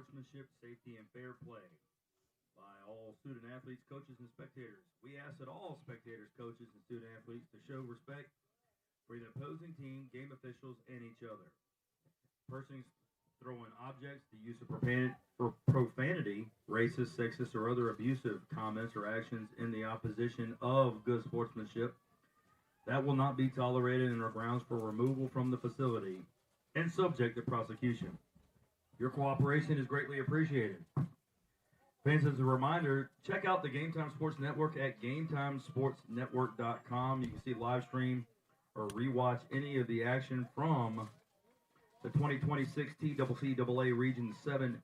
sportsmanship, safety, and fair play by all student athletes, coaches, and spectators. We ask that all spectators, coaches, and student athletes to show respect for the opposing team, game officials, and each other. Persons throwing objects, the use of profanity, racist, sexist, or other abusive comments or actions in the opposition of good sportsmanship, that will not be tolerated and are grounds for removal from the facility and subject to prosecution. Your cooperation is greatly appreciated. Fans, as a reminder, check out the Game Time Sports Network at GameTimeSportsNetwork.com. You can see live stream or rewatch any of the action from the 2026 TCCAA Region 7,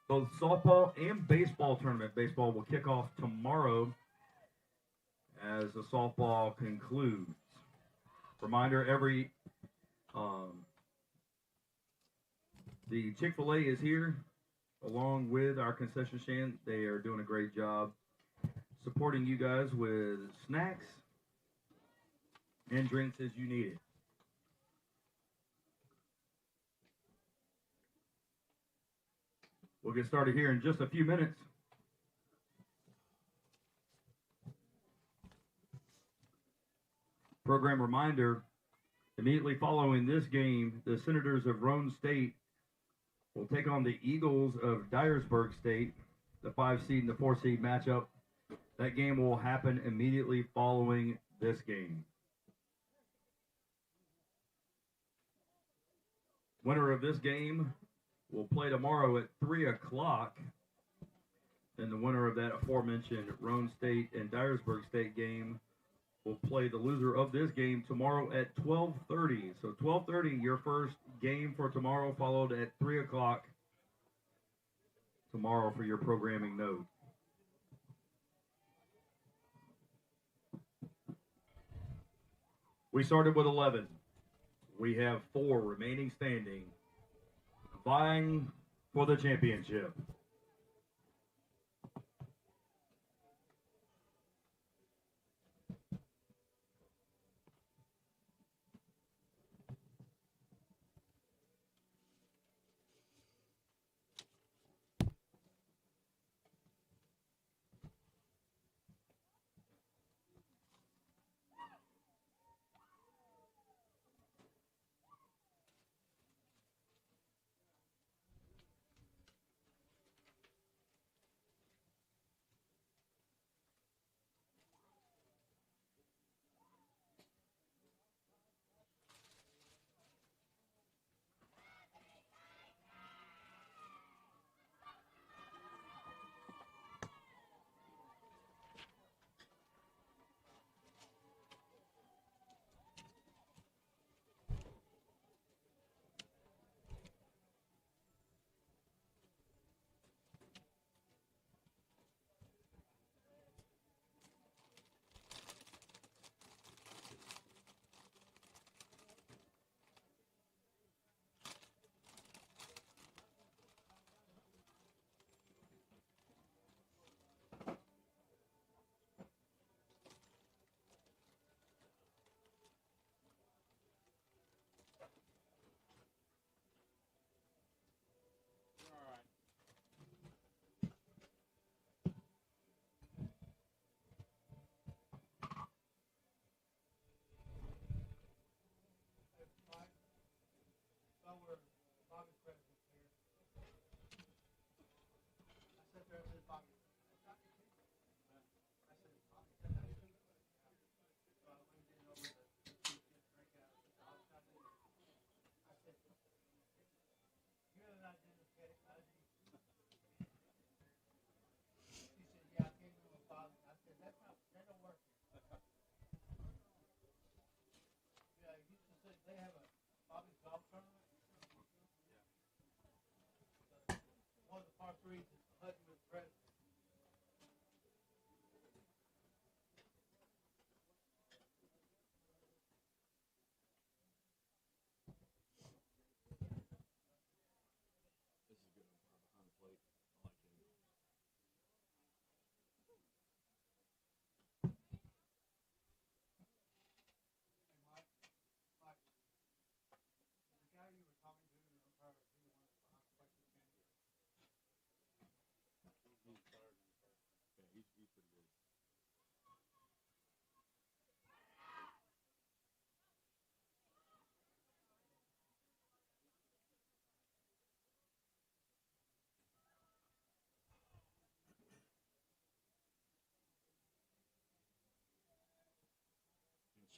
both softball and baseball tournament. Baseball will kick off tomorrow as the softball concludes. Reminder, the Chick-fil-A is here along with our concession stand. They are doing a great job supporting you guys with snacks and drinks as you need it. We'll get started here in just a few minutes. Program reminder, immediately following this game, the Senators of Roane State will take on the Eagles of Dyersburg State, the 5 seed and the 4 seed matchup. That game will happen immediately following this game. Winner of this game will play tomorrow at 3 o'clock. And the winner of that aforementioned Roane State and Dyersburg State game will play the loser of this game tomorrow at 12:30. So 12:30, your first game for tomorrow, followed at 3 o'clock tomorrow for your programming note. We started with 11. We have 4 remaining standing, vying for the championship.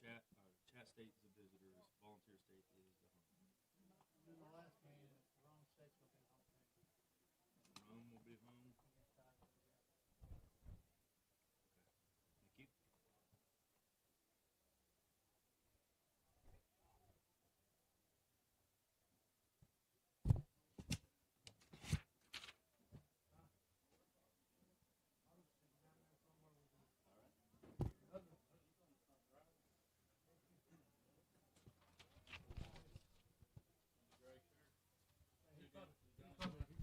Chat State is the visitors. Volunteer State is the home. Rome will be home. Thank you.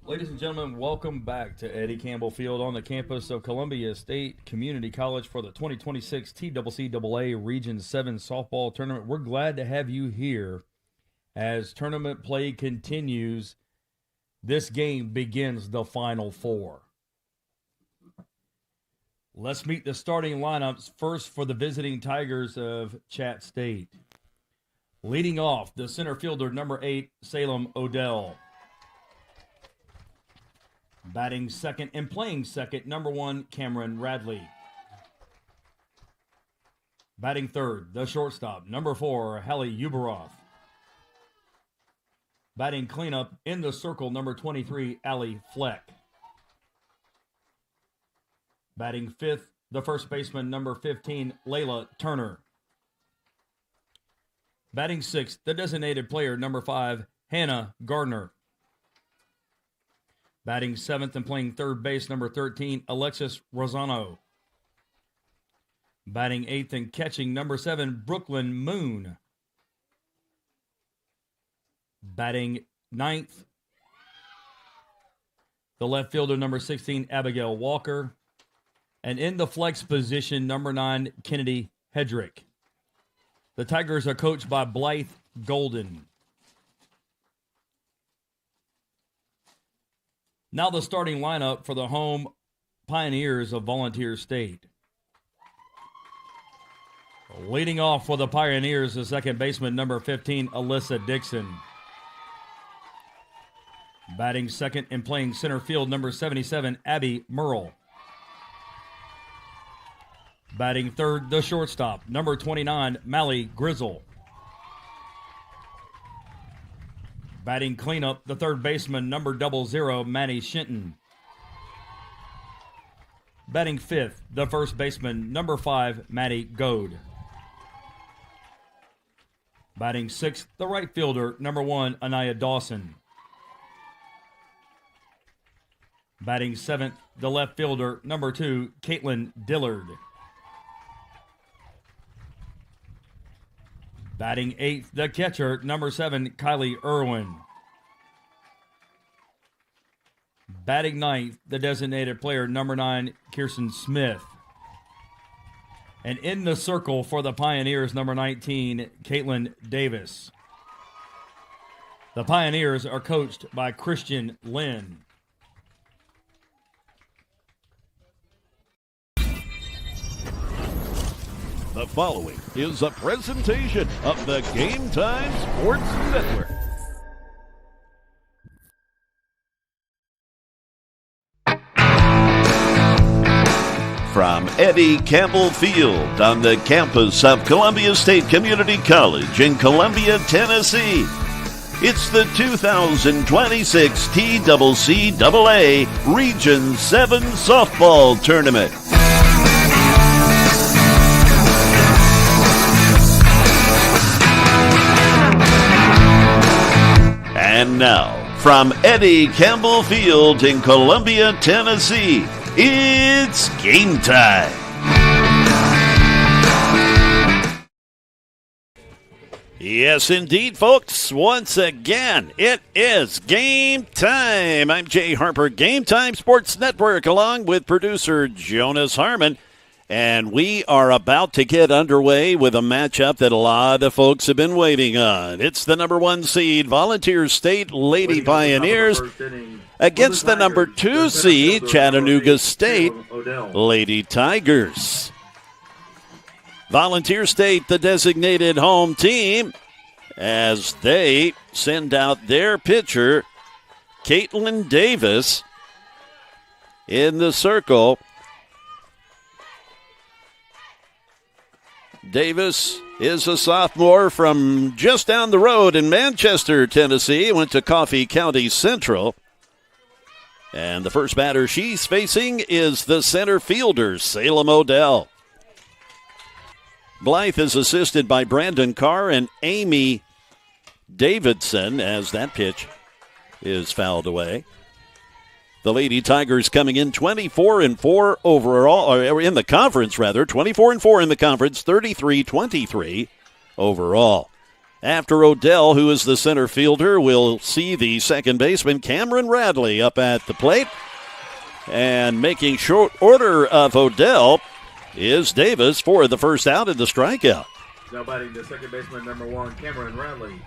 Ladies and gentlemen, welcome back to Eddie Campbell Field on the campus of Columbia State Community College for the 2026 TCCAA Region 7 Softball Tournament. We're glad to have you here as tournament play continues. This game begins the Final Four. Let's meet the starting lineups first for the visiting Tigers of Chat State. Leading off, the center fielder, number 8, Salem Odell. Batting second and playing second, number 1, Cameron Radley. Batting third, the shortstop, number 4, Hallie Uberoth. Batting cleanup in the circle, number 23, Allie Fleck. Batting fifth, the first baseman, number 15, Layla Turner. Batting sixth, the designated player, number 5, Hannah Gardner. Batting seventh and playing third base, number 13, Alexis Rosano. Batting eighth and catching, number 7, Brooklyn Moon. Batting ninth, the left fielder, number 16, Abigail Walker. And in the flex position, number 9, Kennedy Hedrick. The Tigers are coached by Blythe Golden. Now the starting lineup for the home Pioneers of Volunteer State. Leading off for the Pioneers, the second baseman, number 15, Alyssa Dixon. Batting second and playing center field, number 77, Abby Merle. Batting third, the shortstop, number 29, Mally Grizzle. Batting cleanup, the third baseman, number 00, Manny Shinton. Batting fifth, the first baseman, number 5, Maddie Goad. Batting sixth, the right fielder, number 1, Anaya Dawson. Batting seventh, the left fielder, number 2, Caitlin Dillard. Batting eighth, the catcher, number 7, Kylie Irwin. Batting ninth, the designated player, number 9, Kirsten Smith. And in the circle for the Pioneers, number 19, Caitlin Davis. The Pioneers are coached by Christian Lynn. The following is a presentation of the Game Time Sports Network. From Eddie Campbell Field on the campus of Columbia State Community College in Columbia, Tennessee, it's the 2026 TCCAA Region 7 Softball Tournament. And now, from Eddie Campbell Field in Columbia, Tennessee, it's game time. Yes, indeed, folks. Once again, it is game time. I'm Jay Harper, Game Time Sports Network, along with producer Jonas Harmon. And we are about to get underway with a matchup that a lot of folks have been waiting on. It's the number 1 seed, Volunteer State Lady Pioneers, against the number 2 seed, Chattanooga State Lady Tigers. Volunteer State, the designated home team, as they send out their pitcher, Caitlin Davis, in the circle. Davis is a sophomore from just down the road in Manchester, Tennessee. Went to Coffee County Central. And the first batter she's facing is the center fielder, Salem Odell. Blythe is assisted by Brandon Carr and Amy Davidson as that pitch is fouled away. The Lady Tigers coming in 24-4 overall, or in the conference rather, 24-4 in the conference, 33-23 overall. After Odell, who is the center fielder, we'll see the second baseman, Cameron Radley, up at the plate. And making short order of Odell is Davis for the first out and the strikeout. Now batting the second baseman, number 1, Cameron Radley.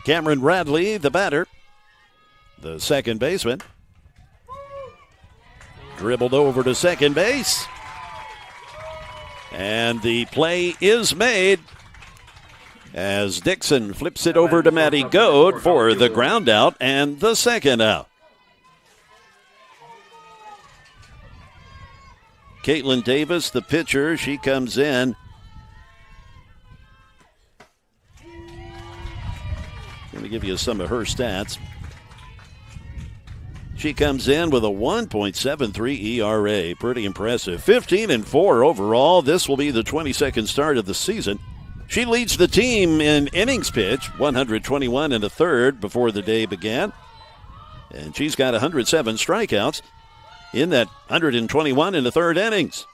Cameron Radley, the batter, the second baseman. Dribbled over to second base. And the play is made as Dixon flips it over to Maddie Goad for the ground out and the second out. Caitlin Davis, the pitcher, she comes in. Let me give you some of her stats. She comes in with a 1.73 ERA. Pretty impressive. 15-4 overall. This will be the 22nd start of the season. She leads the team in innings pitched, 121 and a third before the day began. And she's got 107 strikeouts in that 121 and a third innings.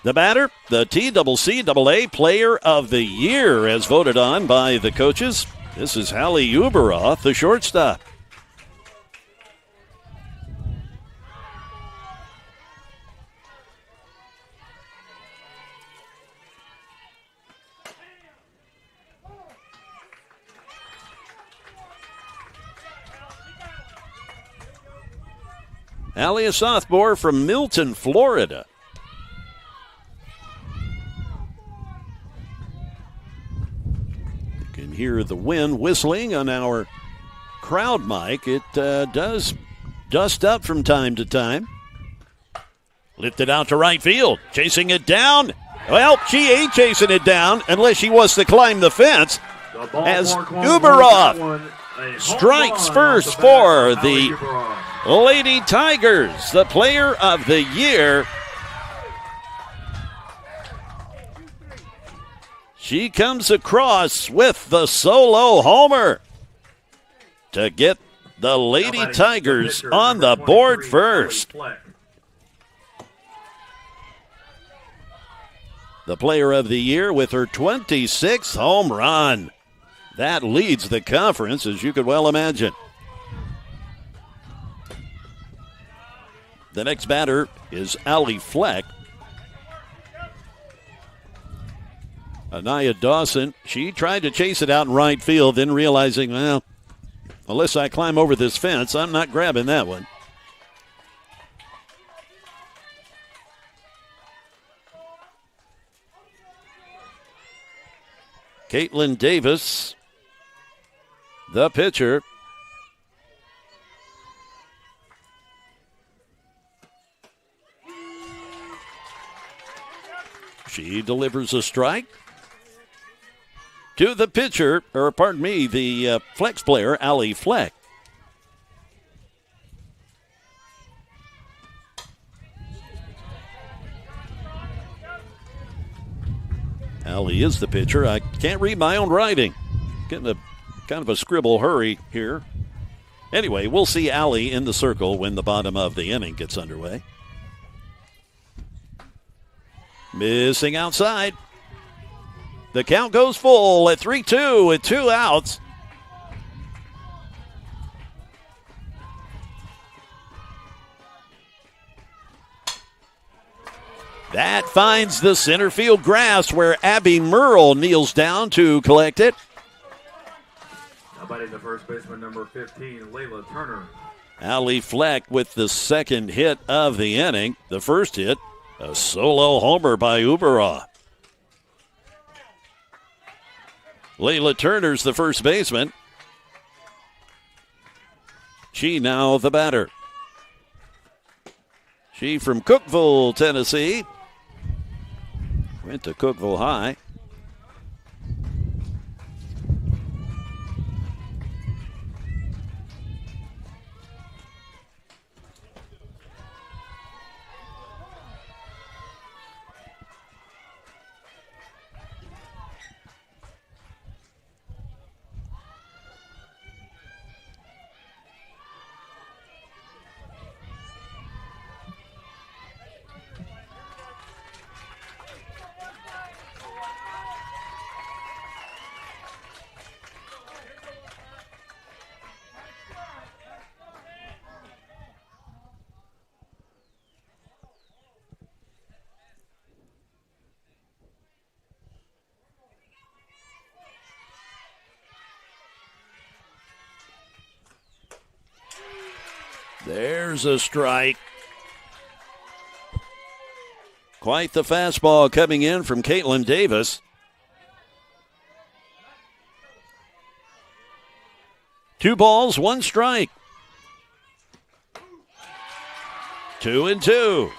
The batter, the TCCAA Player of the Year, as voted on by the coaches. This is Hallie Uberoth, the shortstop. Hallie, a sophomore from Milton, Florida. You can hear the wind whistling on our crowd mic. It does dust up from time to time. Lifted out to right field, chasing it down. Well, she ain't chasing it down unless she wants to climb the fence. As Uberoth strikes first for the Lady Tigers, the Player of the Year. She comes across with the solo homer to get the Lady Tigers on the board first. The Player of the Year with her 26th home run. That leads the conference, as you could well imagine. The next batter is Allie Fleck. Anaya Dawson, she tried to chase it out in right field, then realizing, well, unless I climb over this fence, I'm not grabbing that one. Caitlin Davis, the pitcher. She delivers a strike to the pitcher, or pardon me, the flex player, Allie Fleck. Allie is the pitcher. I can't read my own writing. Getting a kind of a scribble hurry here. Anyway, we'll see Allie in the circle when the bottom of the inning gets underway. Missing outside. The count goes full at 3-2 with 2 outs. That finds the center field grass where Abby Merle kneels down to collect it. Batting the first baseman, number 15, Layla Turner. Allie Fleck with the second hit of the inning. The first hit, a solo homer by Ubera. Layla Turner's the first baseman. She now the batter. She from Cookeville, Tennessee. Went to Cookeville High. There's a strike. Quite the fastball coming in from Caitlin Davis. 2 balls, 1 strike. 2-2.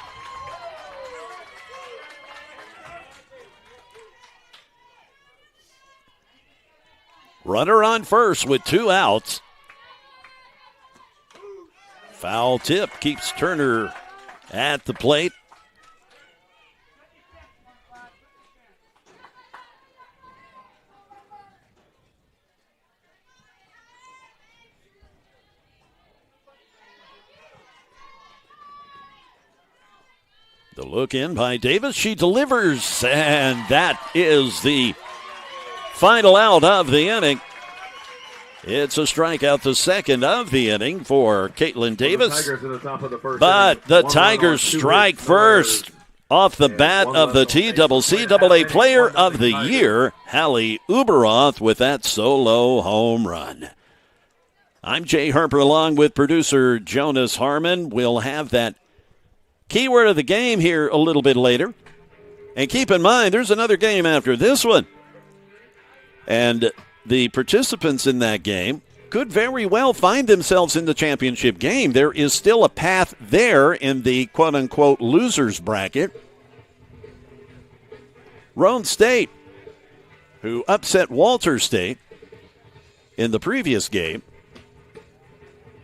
Runner on first with 2 outs. Foul tip keeps Turner at the plate. The look in by Davis. She delivers, and that is the final out of the inning. It's a strikeout, the second of the inning for Caitlin Davis. But the Tigers strike first off the bat of the TCCAA Player of the Year, Hallie Uberoth, with that solo home run. I'm Jay Harper along with producer Jonas Harmon. We'll have that keyword of the game here a little bit later. And keep in mind, there's another game after this one. And the participants in that game could very well find themselves in the championship game. There is still a path there in the quote-unquote losers bracket. Roan State, who upset Walter State in the previous game,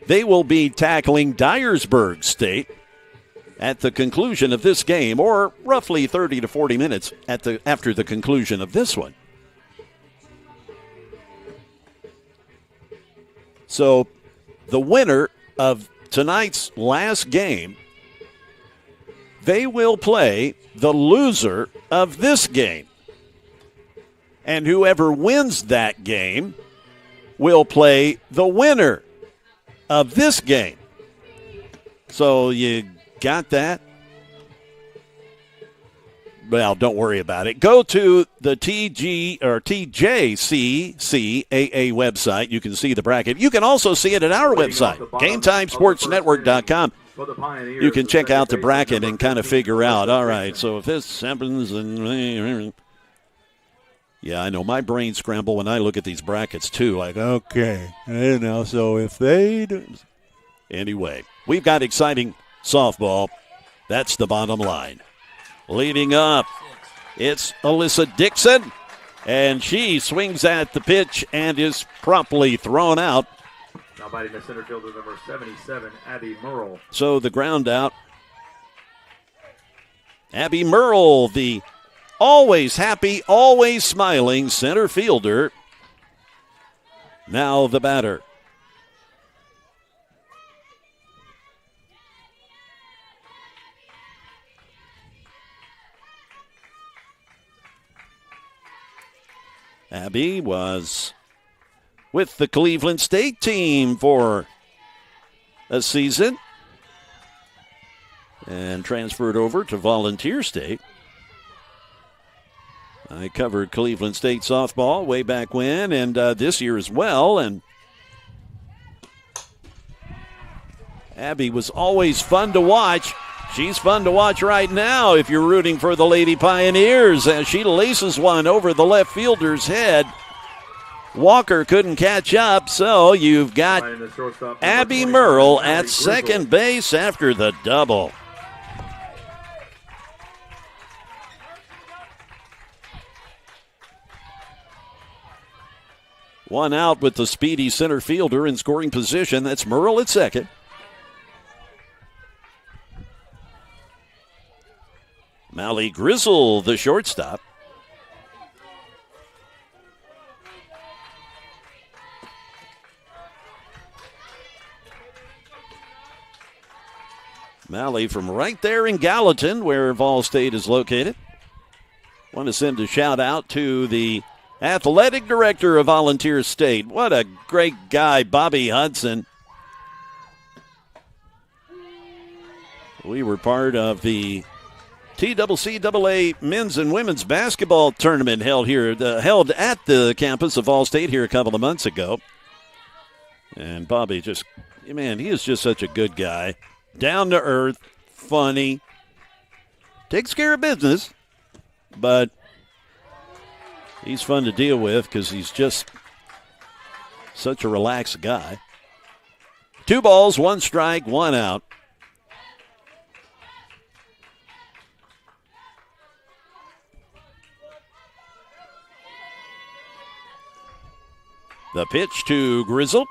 they will be tackling Dyersburg State at the conclusion of this game, or roughly 30 to 40 minutes after the conclusion of this one. So the winner of tonight's last game, they will play the loser of this game. And whoever wins that game will play the winner of this game. So you got that? Well, don't worry about it. Go to the TCCAA website. You can see the bracket. You can also see it at our website, GameTimeSportsNetwork.com. You can check out the bracket and kind of figure out, all right, so if this happens, and yeah, I know. My brain scramble when I look at these brackets, too. Like, okay, so if they do. Anyway, we've got exciting softball. That's the bottom line. Leading up, it's Alyssa Dixon, and she swings at the pitch and is promptly thrown out. Now biting the center fielder, number 77, Abby Merle. So the ground out. Abby Merle, the always happy, always smiling center fielder. Now the batter. Abby was with the Cleveland State team for a season and transferred over to Volunteer State. I covered Cleveland State softball way back when, and this year as well, and Abby was always fun to watch. She's fun to watch right now if you're rooting for the Lady Pioneers as she laces one over the left fielder's head. Walker couldn't catch up, so you've got Abby Merle at second base after the double. One out with the speedy center fielder in scoring position. That's Merle at second. Mally Grizzle, the shortstop. Mally from right there in Gallatin, where Vol State is located. Want to send a shout out to the athletic director of Volunteer State. What a great guy, Bobby Hudson. We were part of the TCCAA men's and women's basketball tournament held at the campus of Vol State here a couple of months ago. And Bobby he is just such a good guy. Down to earth, funny, takes care of business, but he's fun to deal with because he's just such a relaxed guy. 2 balls, 1 strike, 1 out. The pitch to Grizzle.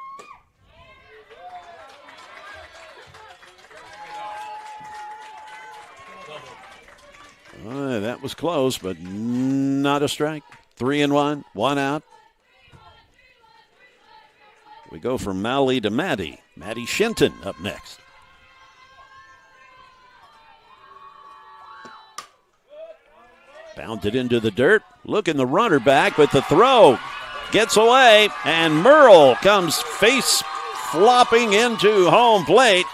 That was close, but not a strike. 3-1, 1 out. We go from Mally to Maddie. Maddie Shinton up next. Bounded into the dirt. Looking the runner back with the throw. Gets away, and Merle comes face flopping into home plate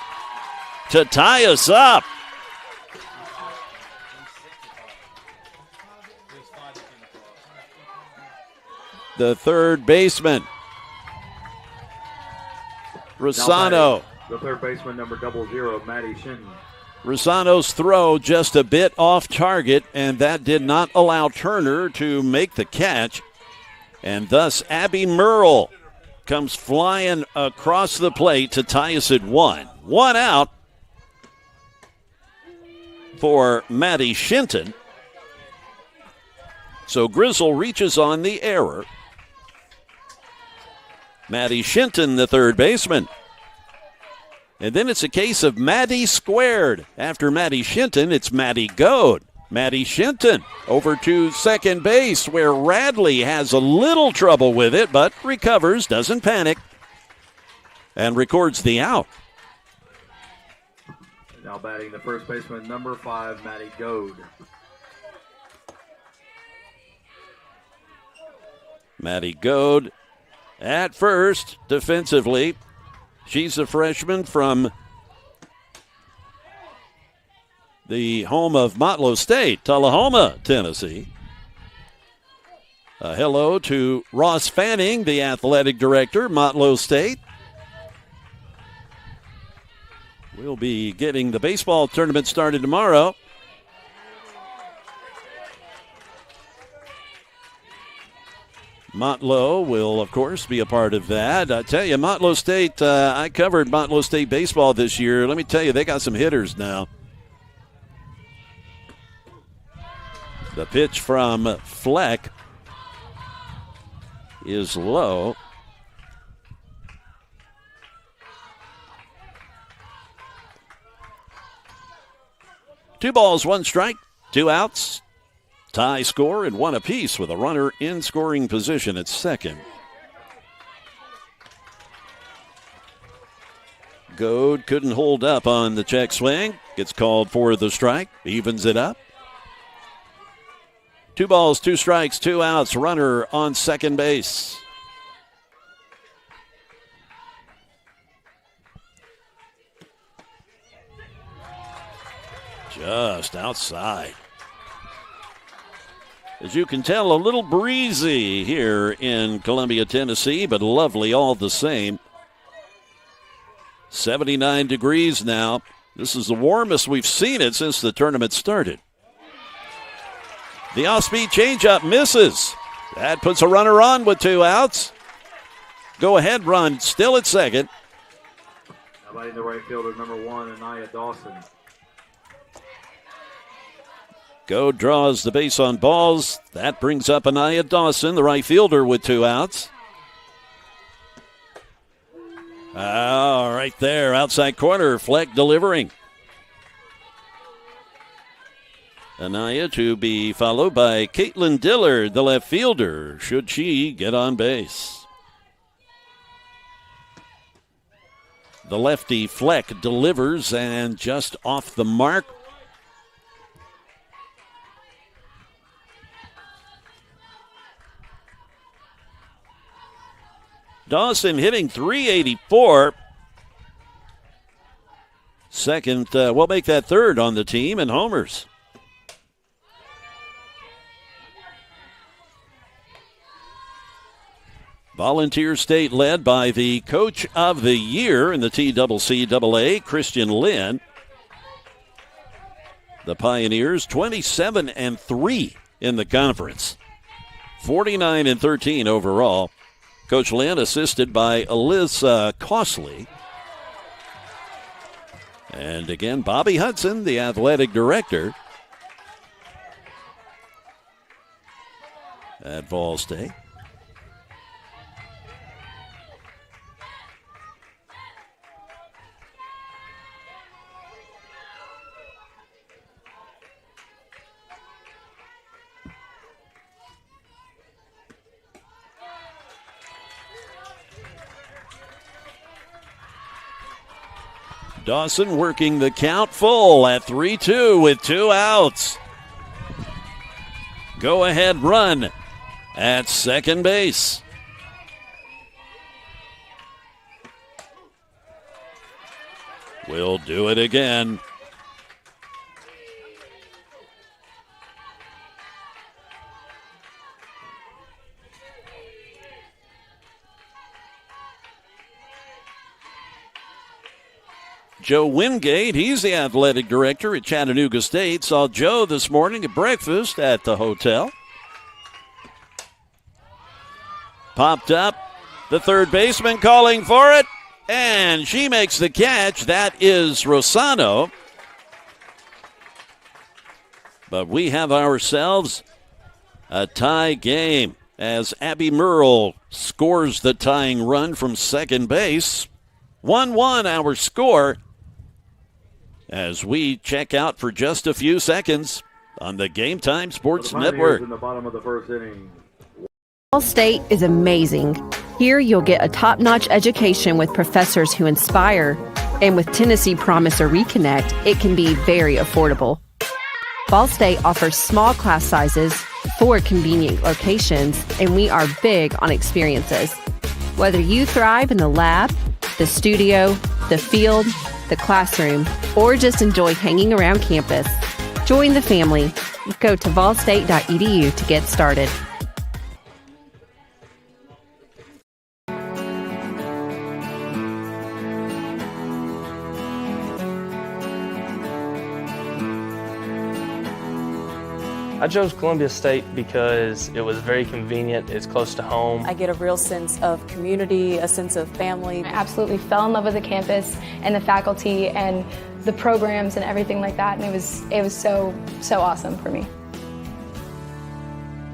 to tie us up. The third baseman, Rossano. The third baseman, number 00, Maddie Shinton. Rossano's throw just a bit off target, and that did not allow Turner to make the catch. And thus, Abby Merle comes flying across the plate to tie us at 1. 1 out for Maddie Shinton. So Grizzle reaches on the error. Maddie Shinton, the third baseman. And then it's a case of Maddie squared. After Maddie Shinton, it's Maddie Goad. Maddie Shinton over to second base, where Radley has a little trouble with it, but recovers, doesn't panic, and records the out. Now batting the first baseman, number 5, Maddie Goad. Maddie Goad at first, defensively. She's a freshman from the home of Motlow State, Tullahoma, Tennessee. Hello to Ross Fanning, the athletic director, Motlow State. We'll be getting the baseball tournament started tomorrow. Motlow will, of course, be a part of that. I tell you, Motlow State, I covered Motlow State baseball this year. Let me tell you, they got some hitters now. The pitch from Fleck is low. Two balls, 1 strike, 2 outs. Tie score and 1 apiece with a runner in scoring position at second. Goad couldn't hold up on the check swing. Gets called for the strike. Evens it up. 2 balls, 2 strikes, 2 outs. Runner on second base. Just outside. As you can tell, a little breezy here in Columbia, Tennessee, but lovely all the same. 79 degrees now. This is the warmest we've seen it since the tournament started. The off-speed changeup misses. That puts a runner on with 2 outs. Go-ahead run still at second. Now batting the right fielder, number 1, Anaya Dawson. Go draws the base on balls. That brings up Anaya Dawson, the right fielder, with 2 outs. Oh, right there, outside corner, Fleck delivering. Anaya to be followed by Caitlin Dillard, the left fielder, should she get on base. The lefty Fleck delivers and just off the mark. Dawson hitting .384. Second, we'll make that third on the team and homers. Volunteer State led by the Coach of the Year in the TCCAA, Christian Lynn. The Pioneers 27-3 in the conference, 49-13 overall. Coach Lynn assisted by Alyssa Costley. And again, Bobby Hudson, the athletic director at Vol State. Dawson working the count full at 3-2 with 2 outs. Go ahead run at second base. We'll do it again. Joe Wingate, he's the athletic director at Chattanooga State. Saw Joe this morning at breakfast at the hotel. Popped up, the third baseman calling for it, and she makes the catch. That is Rosano. But we have ourselves a tie game as Abby Merle scores the tying run from second base. 1-1 our score as we check out for just a few seconds on the Game Time Sports Network. In the bottom of the first inning. Ball State is amazing. Here you'll get a top-notch education with professors who inspire. And with Tennessee Promise or Reconnect, it can be very affordable. Ball State offers small class sizes, 4 convenient locations, and we are big on experiences. Whether you thrive in the lab, the studio, the field, the classroom, or just enjoy hanging around campus, join the family. Go to volstate.edu to get started. I chose Columbia State because it was very convenient, it's close to home. I get a real sense of community, a sense of family. I absolutely fell in love with the campus and the faculty and the programs and everything like that, and it was so awesome for me.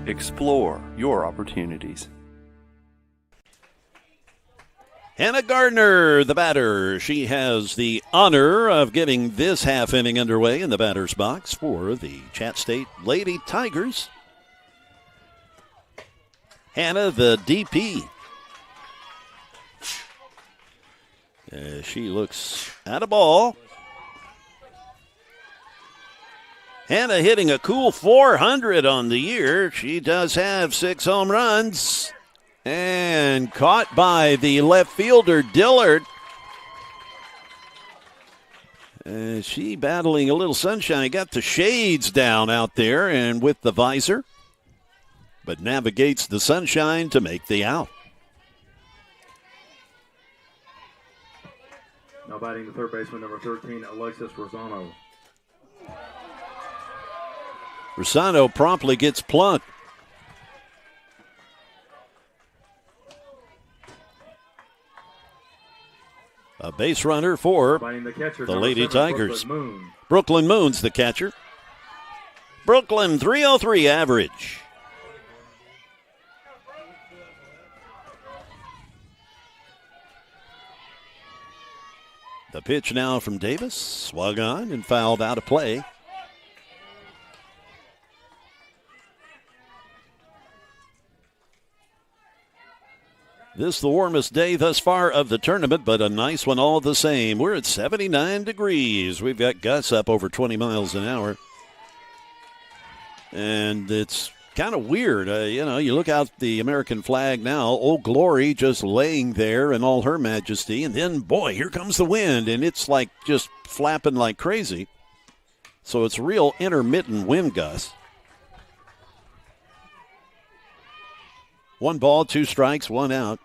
Explore your opportunities. Hannah Gardner, the batter. She has the honor of getting this half inning underway in the batter's box for the Chat State Lady Tigers. Hannah, the DP. She looks at a ball. Hannah hitting a cool 400 on the year. She does have 6 home runs. And caught by the left fielder, Dillard. She battling a little sunshine. Got the shades down out there and with the visor. But navigates the sunshine to make the out. Now batting the third baseman, number 13, Alexis Rosano. Rosano promptly gets plunked. A base runner for the Lady Tigers. Brooklyn Moon's the catcher. Brooklyn, 303 average. The pitch now from Davis. Swung on and fouled out of play. This the warmest day thus far of the tournament, but a nice one all the same. We're at 79 degrees. We've got gusts up over 20 miles an hour. And it's kind of weird. You look out the American flag now, Old Glory just laying there in all her majesty. And then, boy, here comes the wind, and it's like just flapping like crazy. So it's real intermittent wind gusts. 1 ball, 2 strikes, 1 out.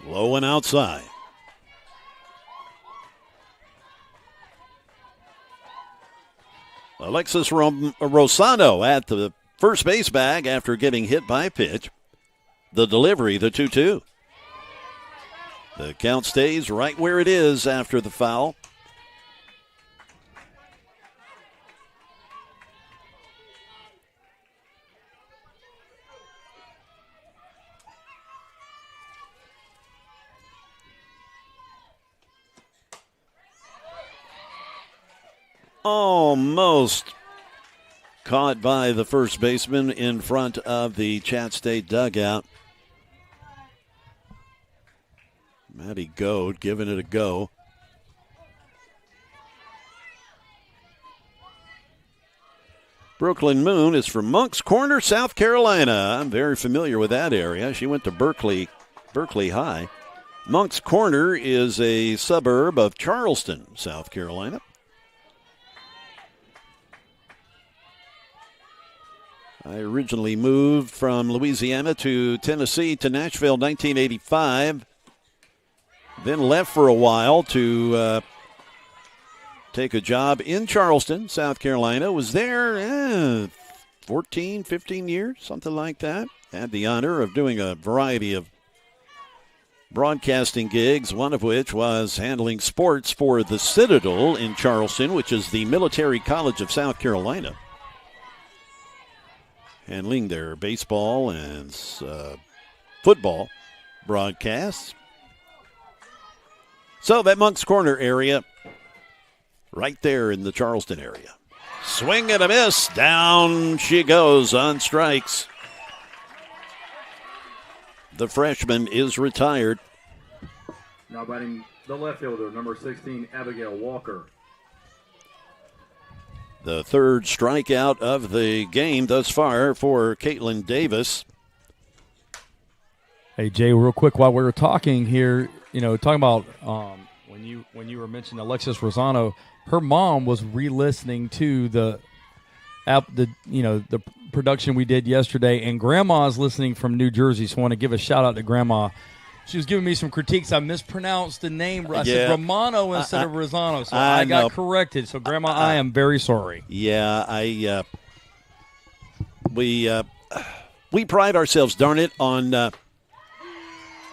Low and outside. Alexis Rosano at the first base bag after getting hit by a pitch. The delivery, the 2-2. The count stays right where it is after the foul. Almost caught by the first baseman in front of the Chat State dugout. Matty Goad giving it a go. Brooklyn Moon is from Moncks Corner, South Carolina. I'm very familiar with that area. She went to Berkeley High. Moncks Corner is a suburb of Charleston, South Carolina. I originally moved from Louisiana to Tennessee to Nashville in 1985. Then left for a while to take a job in Charleston, South Carolina. Was there 14, 15 years, something like that. Had the honor of doing a variety of broadcasting gigs, one of which was handling sports for the Citadel in Charleston, which is the military college of South Carolina. Handling their baseball and football broadcasts. So that Moncks Corner area, right there in the Charleston area. Swing and a miss. Down she goes on strikes. The freshman is retired. Now batting the left fielder, number 16, Abigail Walker. The third strikeout of the game thus far for Caitlin Davis. Hey, Jay, real quick while we were talking here, talking about when you were mentioning Alexis Rosano, her mom was re-listening to the production we did yesterday, and Grandma's listening from New Jersey, so I want to give a shout-out to Grandma. She was giving me some critiques. I mispronounced the name. I said Romano instead of Rosano, so I got corrected. So, Grandma, I am very sorry. Yeah, we pride ourselves, darn it, on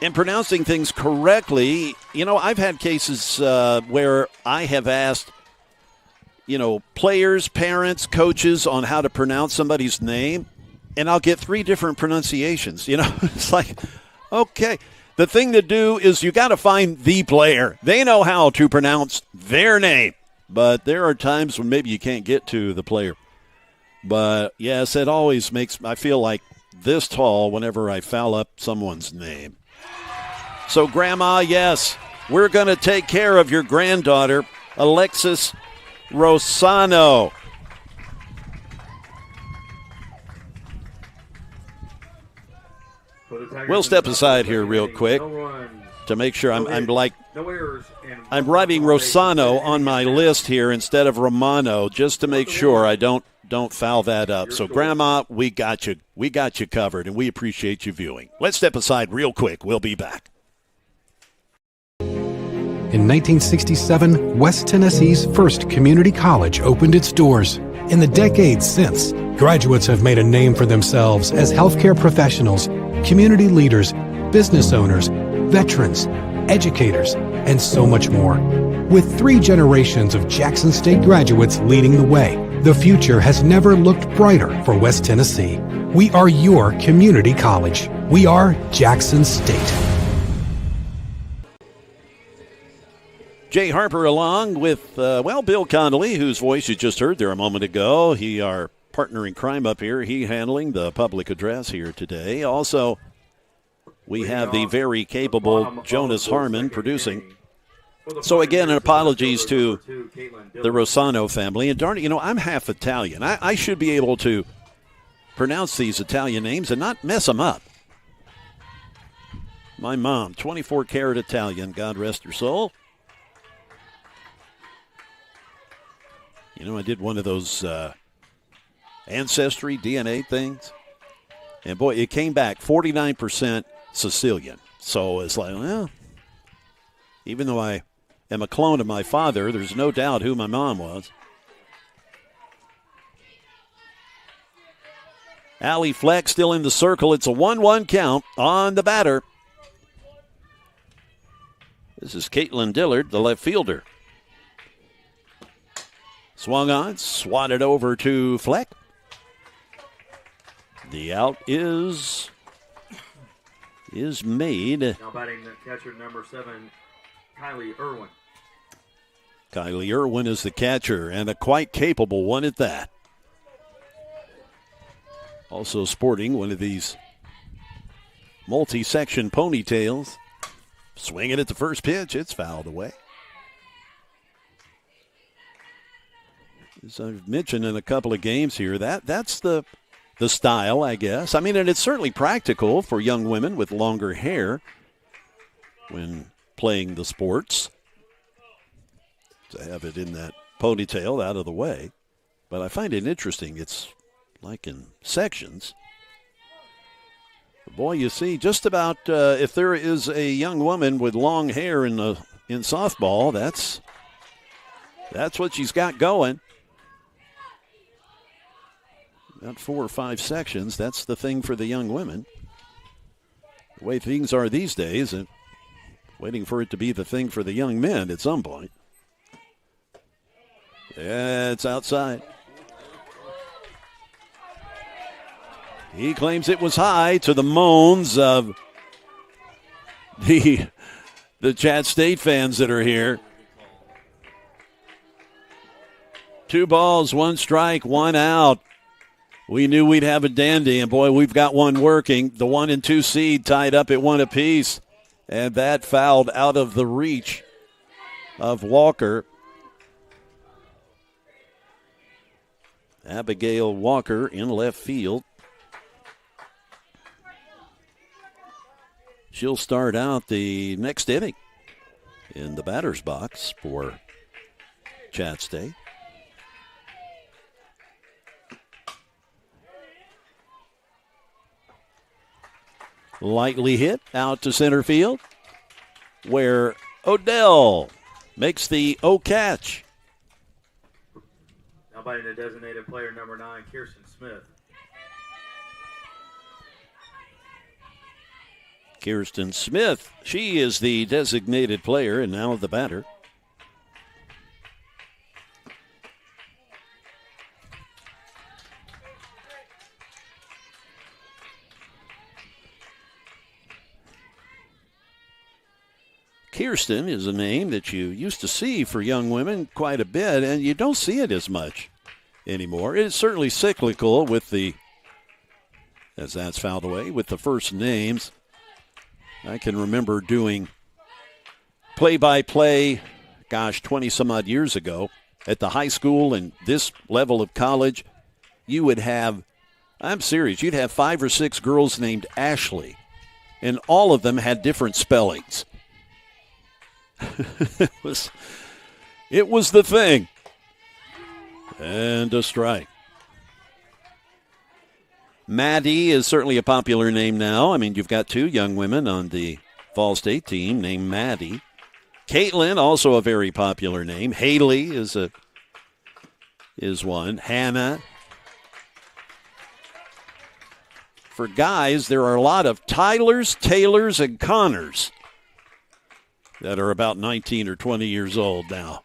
in pronouncing things correctly. I've had cases where I have asked, players, parents, coaches on how to pronounce somebody's name, and I'll get 3 different pronunciations. It's like, okay. The thing to do is you got to find the player. They know how to pronounce their name. But there are times when maybe you can't get to the player. But, yes, it always makes I feel like this tall whenever I foul up someone's name. So, Grandma, yes, we're going to take care of your granddaughter, Alexis Rosano. We'll step aside here real quick. No runs, to make sure I'm like No errors. And I'm writing Rosano on my list here instead of Romano just to make sure I don't foul that up. So, Grandma, we got you. We got you covered, and we appreciate you viewing. Let's step aside real quick. We'll be back. In 1967, West Tennessee's first community college opened its doors. In the decades since, graduates have made a name for themselves as healthcare professionals, community leaders, business owners, veterans, educators, and so much more. With 3 generations of Jackson State graduates leading the way, the future has never looked brighter for West Tennessee. We are your community college. We are Jackson State. Jay Harper along with, Bill Connolly, whose voice you just heard there a moment ago. He, our partner in crime up here, he handling the public address here today. Also, we have the very capable Jonas Harmon producing. So, again, apologies to the Rosano family. And darn it, I'm half Italian. I should be able to pronounce these Italian names and not mess them up. My mom, 24-karat Italian, God rest her soul. I did one of those ancestry DNA things. And, boy, it came back 49% Sicilian. So it's like, well, even though I am a clone of my father, there's no doubt who my mom was. Allie Fleck still in the circle. It's a 1-1 count on the batter. This is Caitlin Dillard, the left fielder. Swung on, swatted over to Fleck. The out is made. Now batting the catcher number 7, Kylie Irwin. Kylie Irwin is the catcher, and a quite capable one at that. Also sporting one of these multi-section ponytails. Swinging at the first pitch, it's fouled away. As I've mentioned in a couple of games here, that's the style, I guess. I mean, and it's certainly practical for young women with longer hair when playing the sports to have it in that ponytail out of the way. But I find it interesting. It's like in sections. Boy, you see just about if there is a young woman with long hair in softball, that's what she's got going. About 4 or 5 sections. That's the thing for the young women. The way things are these days, and waiting for it to be the thing for the young men at some point. Yeah, it's outside. He claims it was high, to the moans of the Chat State fans that are here. 2 balls, 1 strike, 1 out. We knew we'd have a dandy, and boy, we've got one working. The 1 and 2 seed tied up at 1 apiece, and that fouled out of the reach of Walker. Abigail Walker in left field. She'll start out the next inning in the batter's box for Chat State. Lightly hit out to center field, where Odell makes the catch. Now batting the designated player number 9, Kirsten Smith. Kirsten Smith, she is the designated player and now the batter. Kirsten is a name that you used to see for young women quite a bit, and you don't see it as much anymore. It is certainly cyclical with as that's fouled away, with the first names. I can remember doing play-by-play, 20-some-odd years ago at the high school and this level of college. You would have, I'm serious, you'd have 5 or 6 girls named Ashley, and all of them had different spellings. It was the thing. And a strike. Maddie is certainly a popular name now. I mean, you've got two young women on the Fall State team named Maddie. Caitlin, also a very popular name. Haley is one. Hannah. For guys, there are a lot of Tylers, Taylors, and Connors that are about 19 or 20 years old now.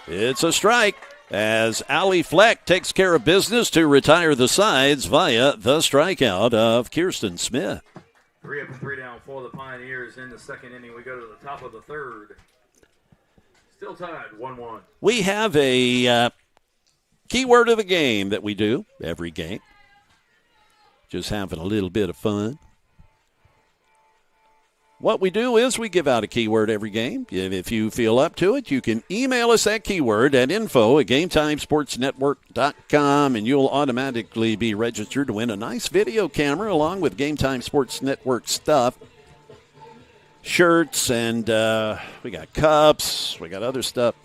It's a strike as Allie Fleck takes care of business to retire the sides via the strikeout of Kirsten Smith. 3 up and 3 down for the Pioneers in the second inning. We go to the top of the third. Still tied, 1-1. We have a keyword of the game that we do every game. Just having a little bit of fun. What we do is we give out a keyword every game. If you feel up to it, you can email us that keyword at info@GameTimeSportsNetwork.com, and you'll automatically be registered to win a nice video camera along with Game Time Sports Network stuff. Shirts, and we got cups, we got other stuff.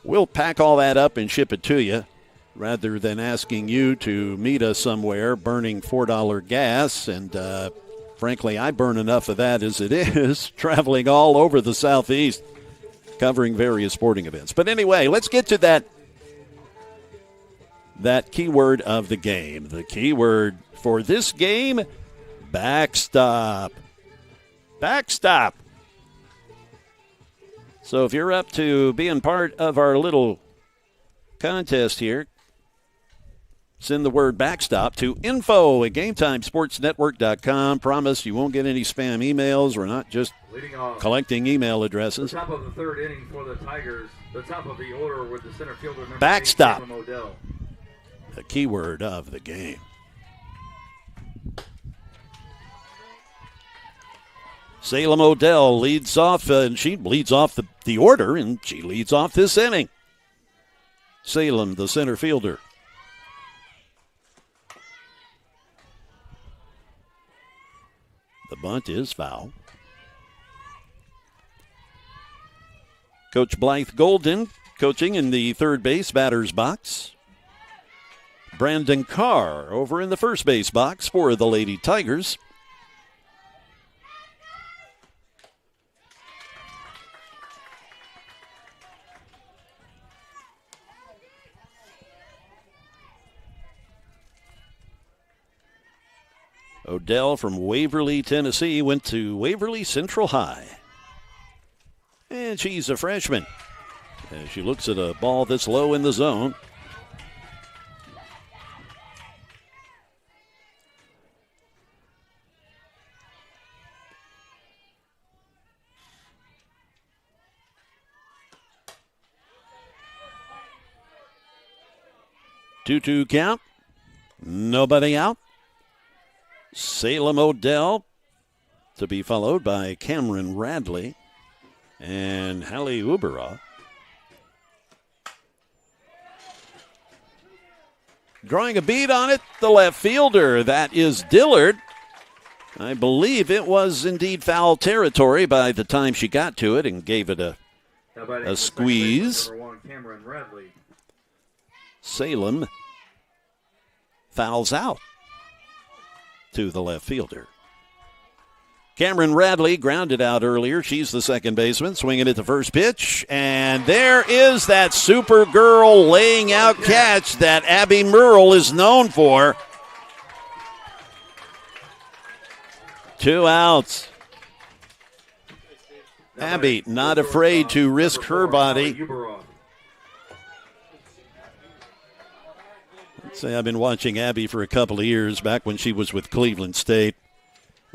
We'll pack all that up and ship it to you rather than asking you to meet us somewhere burning $4 gas. And frankly, I burn enough of that as it is, traveling all over the Southeast, covering various sporting events. But anyway, let's get to that keyword of the game. The keyword for this game, backstop. Backstop. So if you're up to being part of our little contest here, send the word backstop to info@GameTimeSportsNetwork.com. Promise you won't get any spam emails. We're not just collecting email addresses. The top of the third inning for the Tigers. The top of the order with the center fielder number backstop. 8, Odell. The keyword of the game. Salem Odell leads off, and she leads off the order, and she leads off this inning. Salem, the center fielder. The bunt is foul. Coach Blythe Golden coaching in the third base batter's box. Brandon Carr over in the first base box for the Lady Tigers. Odell from Waverly, Tennessee, went to Waverly Central High. And she's a freshman. As she looks at a ball that's low in the zone. Two-two count. Nobody out. Salem Odell to be followed by Cameron Radley and Hallie Ubera. Drawing a bead on it, the left fielder. That is Dillard. I believe it was indeed foul territory by the time she got to it and gave it a squeeze. Number 1, Cameron Radley. Salem fouls out to the left fielder. Cameron Radley grounded out earlier. She's the second baseman, swinging at the first pitch. And there is that Supergirl laying out catch that Abby Merle is known for. 2 outs. Abby not afraid to risk her body. Say I've been watching Abby for a couple of years, back when she was with Cleveland State.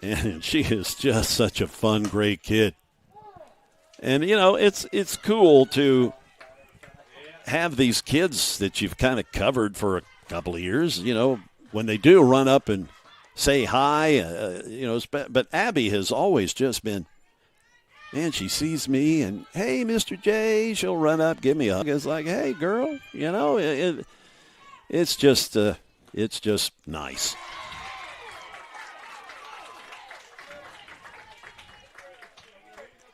And she is just such a fun, great kid. And, you know, it's cool to have these kids that you've kind of covered for a couple of years, you know, when they do run up and say hi, you know. But Abby has always just been, man, she sees me and, hey, Mr. J, she'll run up, give me a hug. It's like, hey, girl, you know, it's just nice.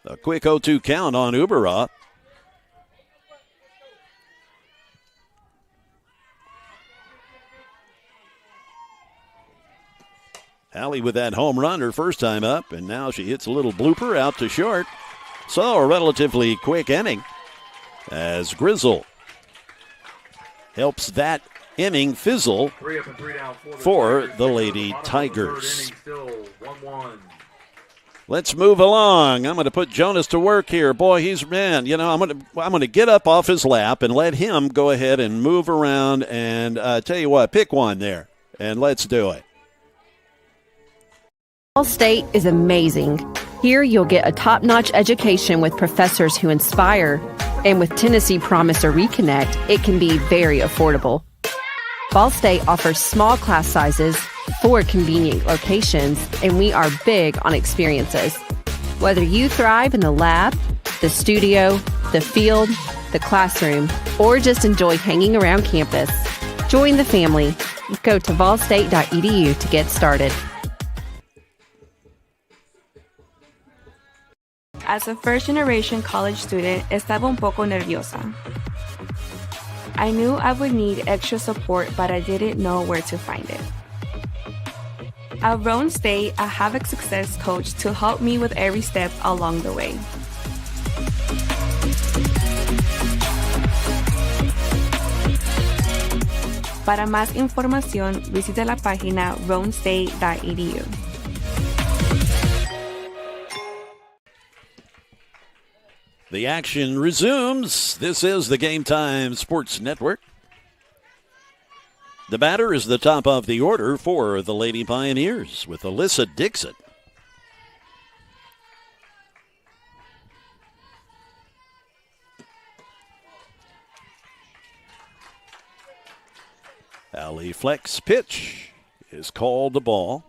A quick 0-2 count on Uberah. Allie with that home run her first time up, and now she hits a little blooper out to short. So a relatively quick inning as Grizzle helps that inning fizzle for the Lady Tigers. Let's move along. I'm going to put Jonas to work here. Boy, he's man. You know, I'm going to get up off his lap and let him go ahead and move around. And tell you what, pick one there, and let's do it. Ball State is amazing. Here you'll get a top-notch education with professors who inspire, and with Tennessee Promise or Reconnect, it can be very affordable. Ball State offers small class sizes, 4 convenient locations, and we are big on experiences. Whether you thrive in the lab, the studio, the field, the classroom, or just enjoy hanging around campus, join the family. Go to ballstate.edu to get started. As a first-generation college student, estaba un poco nerviosa. I knew I would need extra support, but I didn't know where to find it. At Roane State, I have a success coach to help me with every step along the way. Para más información, visita la página roanestate.edu. The action resumes. This is the Game Time Sports Network. The batter is the top of the order for the Lady Pioneers with Alyssa Dixon. Allie Fleck's pitch is called the ball.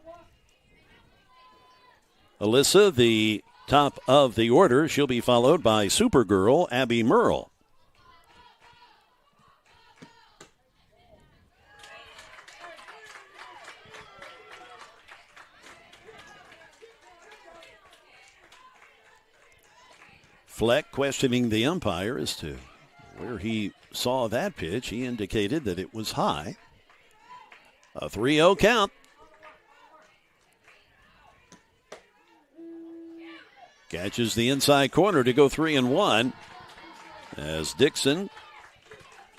Alyssa, the top of the order. She'll be followed by Supergirl Abby Merle. Fleck questioning the umpire as to where he saw that pitch. He indicated that it was high. A 3-0 count. Catches the inside corner to go 3-1 as Dixon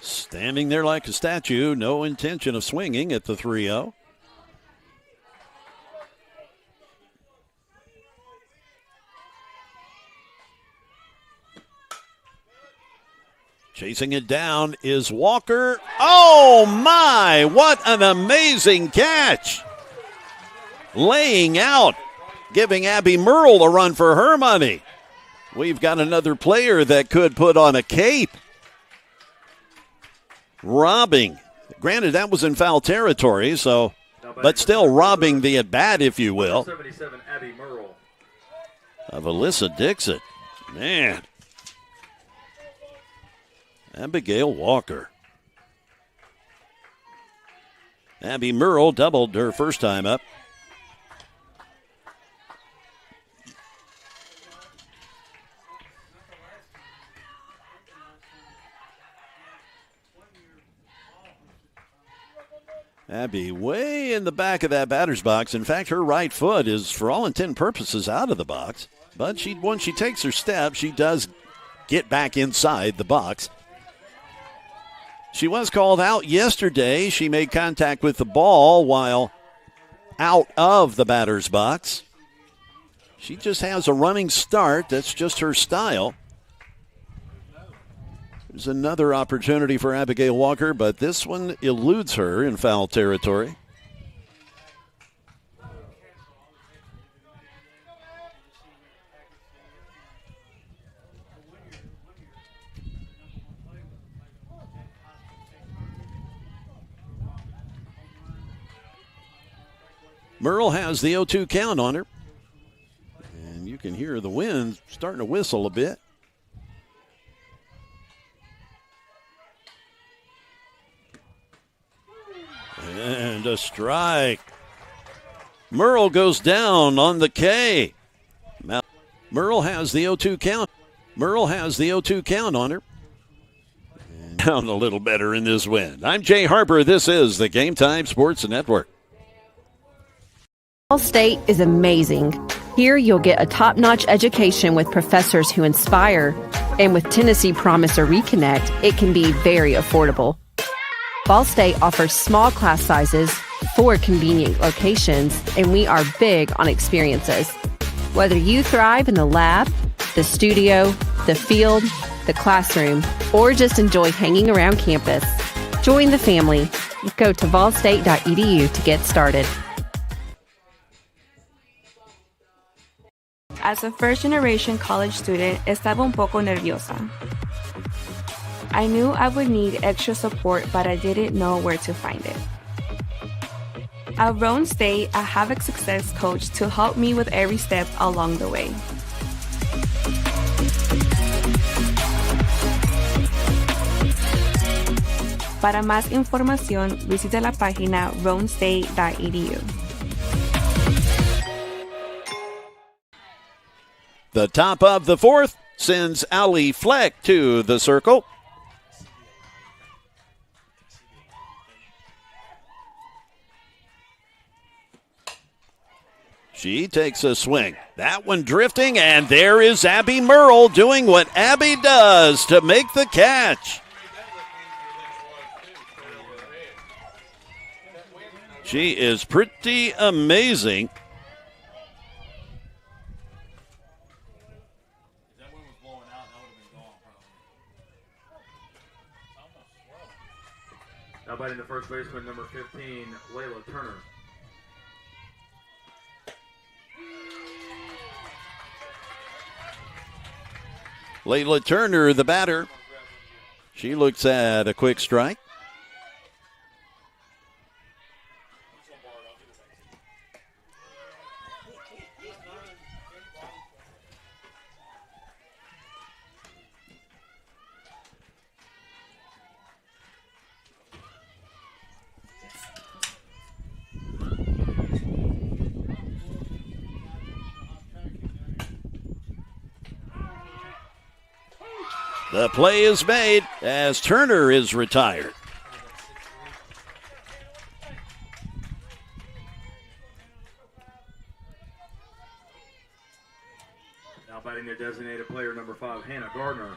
standing there like a statue, no intention of swinging at the 3-0. Chasing it down is Walker. Oh my, what an amazing catch. Laying out, giving Abby Merle a run for her money. We've got another player that could put on a cape. Robbing. Granted, that was in foul territory, so, but still robbing the at-bat, if you will, 77, Abby Merle. of Alyssa Dixon. Man. Abigail Walker. Abby Merle doubled her first time up. Abby way in the back of that batter's box. In fact, her right foot is, for all intent and purposes, out of the box. But once she takes her step, she does get back inside the box. She was called out yesterday. She made contact with the ball while out of the batter's box. She just has a running start. That's just her style. There's another opportunity for Abigail Walker, but this one eludes her in foul territory. Merle has the 0-2 count on her. And you can hear the wind starting to whistle a bit. And a strike. Merle goes down on the K. Merle has the 0-2 count. Merle has the 0-2 count on her. Down a little better in this win. I'm Jay Harper. This is the Game Time Sports Network. Ball State is amazing. Here you'll get a top-notch education with professors who inspire, and with Tennessee Promise or Reconnect, it can be very affordable. Ball State offers small class sizes, 4 convenient locations, and we are big on experiences. Whether you thrive in the lab, the studio, the field, the classroom, or just enjoy hanging around campus, join the family. Go to volstate.edu to get started. As a first-generation college student, estaba un poco nerviosa. I knew I would need extra support, but I didn't know where to find it. At Roane State, I have a success coach to help me with every step along the way. Para más información, visita la página roanestate.edu. The top of the fourth sends Allie Fleck to the circle. She takes a swing. That one drifting, and there is Abby Merle doing what Abby does to make the catch. She is pretty amazing. Now batting the first baseman, number 15, Layla Turner. Layla Turner, the batter. She looks at a quick strike. The play is made as Turner is retired. Now batting their designated player, number 5, Hannah Gardner.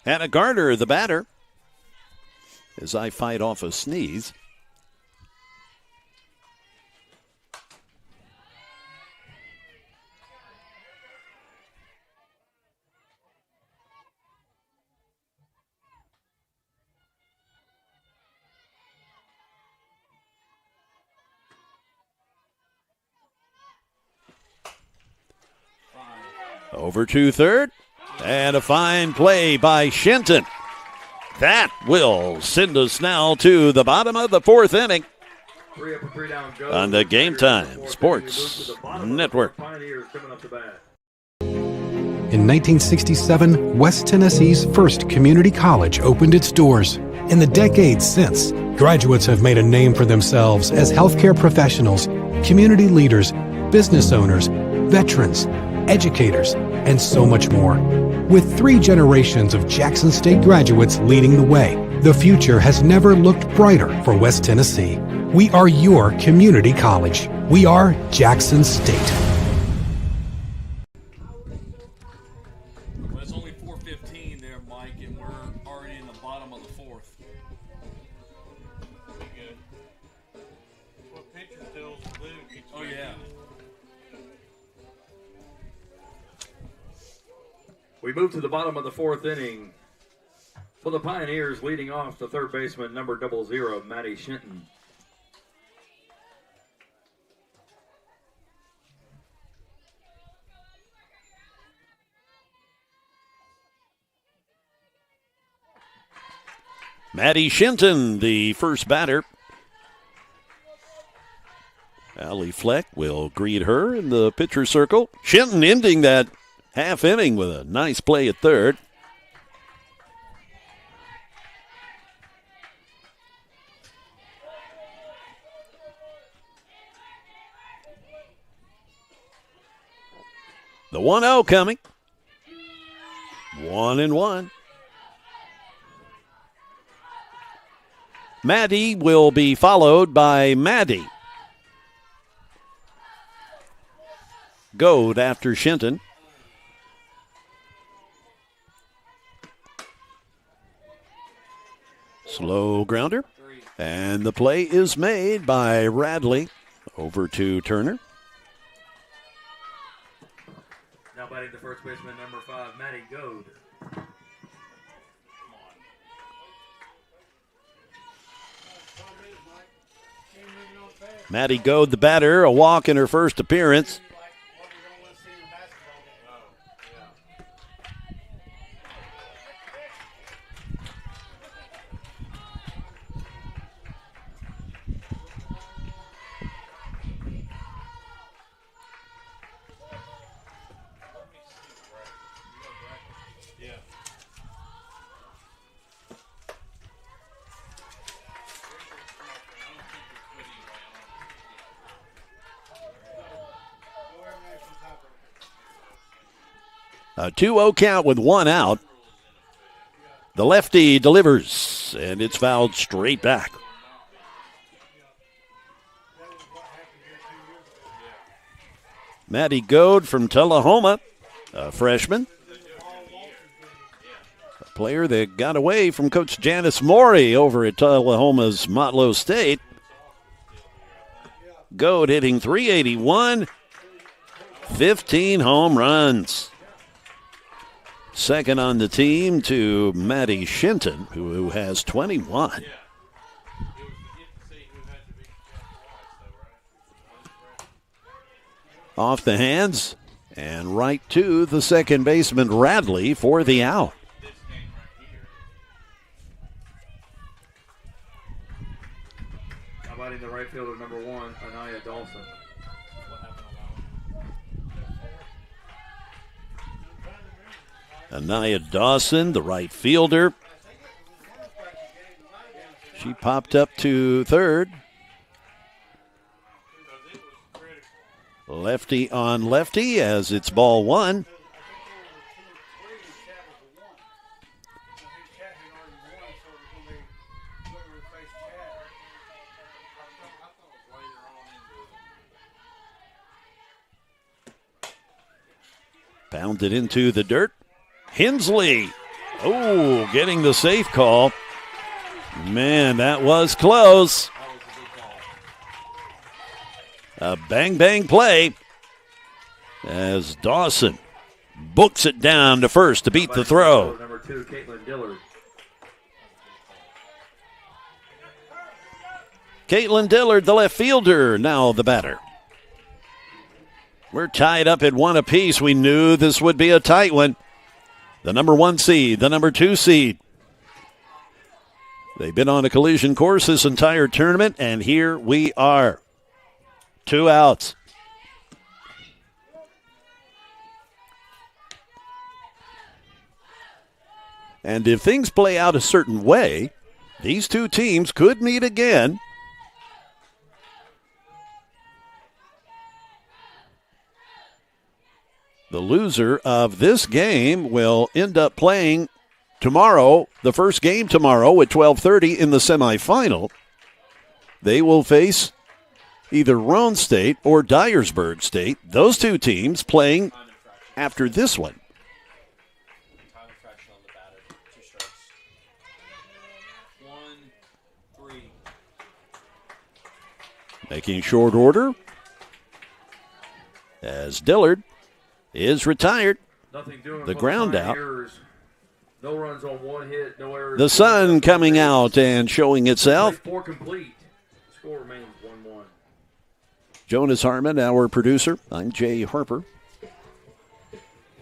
Hannah Gardner, the batter. As I fight off a sneeze. Over to third, and a fine play by Shinton. That will send us now to the bottom of the fourth inning on the Game Time Sports Network. In 1967, West Tennessee's first community college opened its doors. In the decades since, graduates have made a name for themselves as healthcare professionals, community leaders, business owners, veterans, educators, and so much more. With 3 generations of Jackson State graduates leading the way, the future has never looked brighter for West Tennessee. We are your community college. We are Jackson State. Well, it's only 4:15 there, Mike, and we're already in the bottom of the fourth. Good. Well, pitcher still blue. Oh, yeah. We move to the bottom of the fourth inning. For the Pioneers, leading off the third baseman, number 00, Maddie Shinton. Maddie Shinton, the first batter. Allie Fleck will greet her in the pitcher circle. Shinton ending that half inning with a nice play at third. The 1-0 coming. 1-1. Maddie will be followed by Maddie. Goad after Shinton. Slow grounder. And the play is made by Radley. Over to Turner. Now batting the first baseman, number 5, Matty Goad. Maddie Goad, the batter, a walk in her first appearance. A 2-0 count with 1 out. The lefty delivers, and it's fouled straight back. Maddie Goad from Tullahoma, a freshman. A player that got away from Coach Janice Morey over at Tullahoma's Motlow State. Goad hitting .381, 15 home runs. Second on the team to Maddie Shinton, who has 21. Off the hands and right to the second baseman, Radley, for the out. How about in the right fielder, number 1, Anaya Dawson. Anaya Dawson, the right fielder. She popped up to third. Lefty on lefty as it's ball 1. Pounded into the dirt. Hensley, getting the safe call. Man, that was close. A bang-bang play as Dawson books it down to first to beat the throw. Number 2, Caitlin Dillard. Caitlin Dillard, the left fielder, now the batter. We're tied up at 1 apiece. We knew this would be a tight one. The number 1 seed, the number 2 seed. They've been on a collision course this entire tournament, and here we are. 2 outs. And if things play out a certain way, these two teams could meet again. The loser of this game will end up playing tomorrow, the first game tomorrow at 12:30 in the semifinal. They will face either Roan State or Dyersburg State. Those two teams playing after this one. Making short order as Dillard is retired. The ground out. No runs on 1 hit, no errors. The sun coming out and showing itself. 4 complete. Score remains 1-1. Jonas Harmon, our producer. I'm Jay Harper.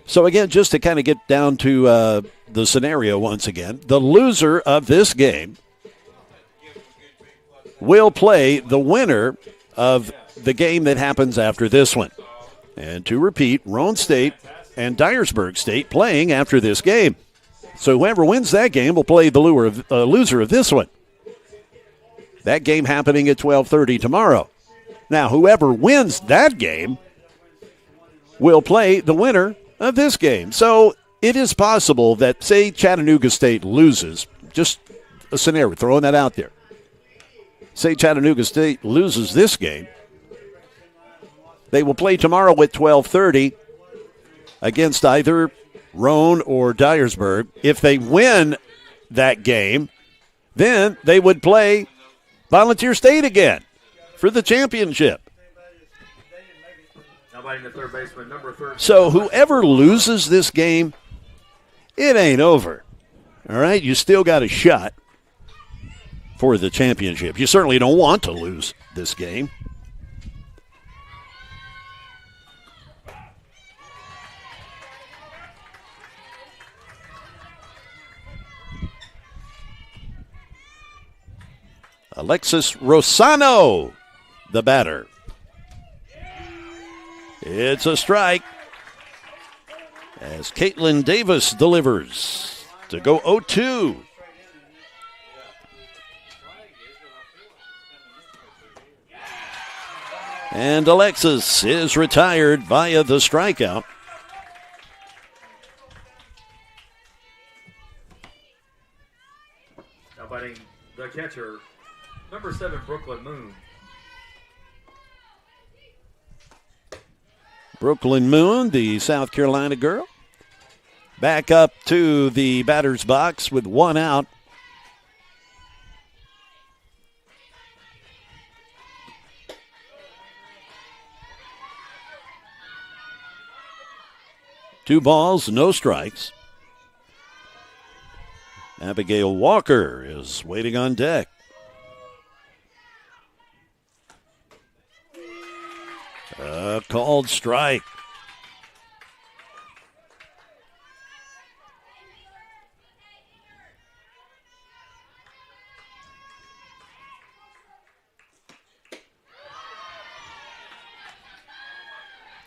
So again, just to kind of get down to the scenario once again, the loser of this game will play the winner of the game that happens after this one. And to repeat, Roan State and Dyersburg State playing after this game. So whoever wins that game will play the loser of this one. That game happening at 12:30 tomorrow. Now, whoever wins that game will play the winner of this game. So it is possible that, say, Chattanooga State loses, just a scenario, throwing that out there. Say Chattanooga State loses this game. They will play tomorrow at 12:30 against either Roane or Dyersburg. If they win that game, then they would play Volunteer State again for the championship. So whoever loses this game, it ain't over. All right? You still got a shot for the championship. You certainly don't want to lose this game. Alexis Rosano, the batter. It's a strike as Caitlin Davis delivers to go 0-2. And Alexis is retired via the strikeout. Now batting the catcher, number 7, Brooklyn Moon. Brooklyn Moon, the South Carolina girl, back up to the batter's box with one out. Two balls, no strikes. Abigail Walker is waiting on deck. A called strike.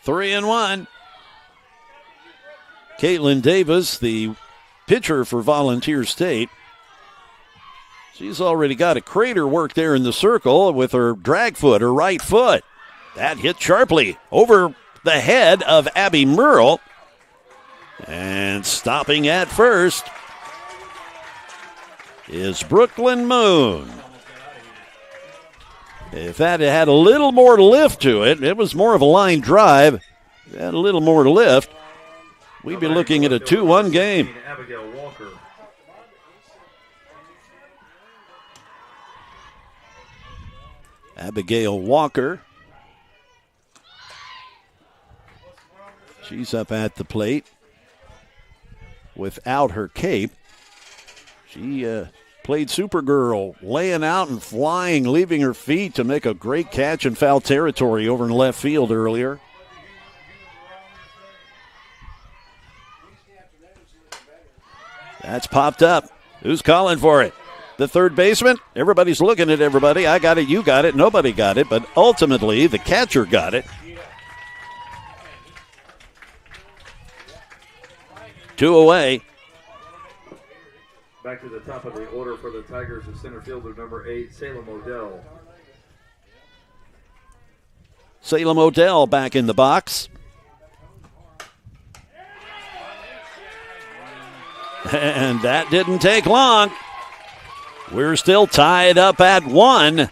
Three and one. Caitlin Davis, the pitcher for Volunteer State. She's already got a crater work there in the circle with her drag foot, her right foot. That hit sharply over the head of Abby Merle. And stopping at first is Brooklyn Moon. If that had a little more lift to it, it was more of a line drive, had a little more lift, we'd be looking at a 2-1 game. Abigail Walker. Abigail Walker. She's up at the plate without her cape. She played Supergirl, laying out and flying, leaving her feet to make a great catch in foul territory over in left field earlier. That's popped up. Who's calling for it? The third baseman? Everybody's looking at everybody. I got it, you got it, nobody got it, but ultimately the catcher got it. 2 away. Back to the top of the order for the Tigers of center fielder number 8, Salem Odell. Salem Odell back in the box. And that didn't take long. We're still tied up at 1.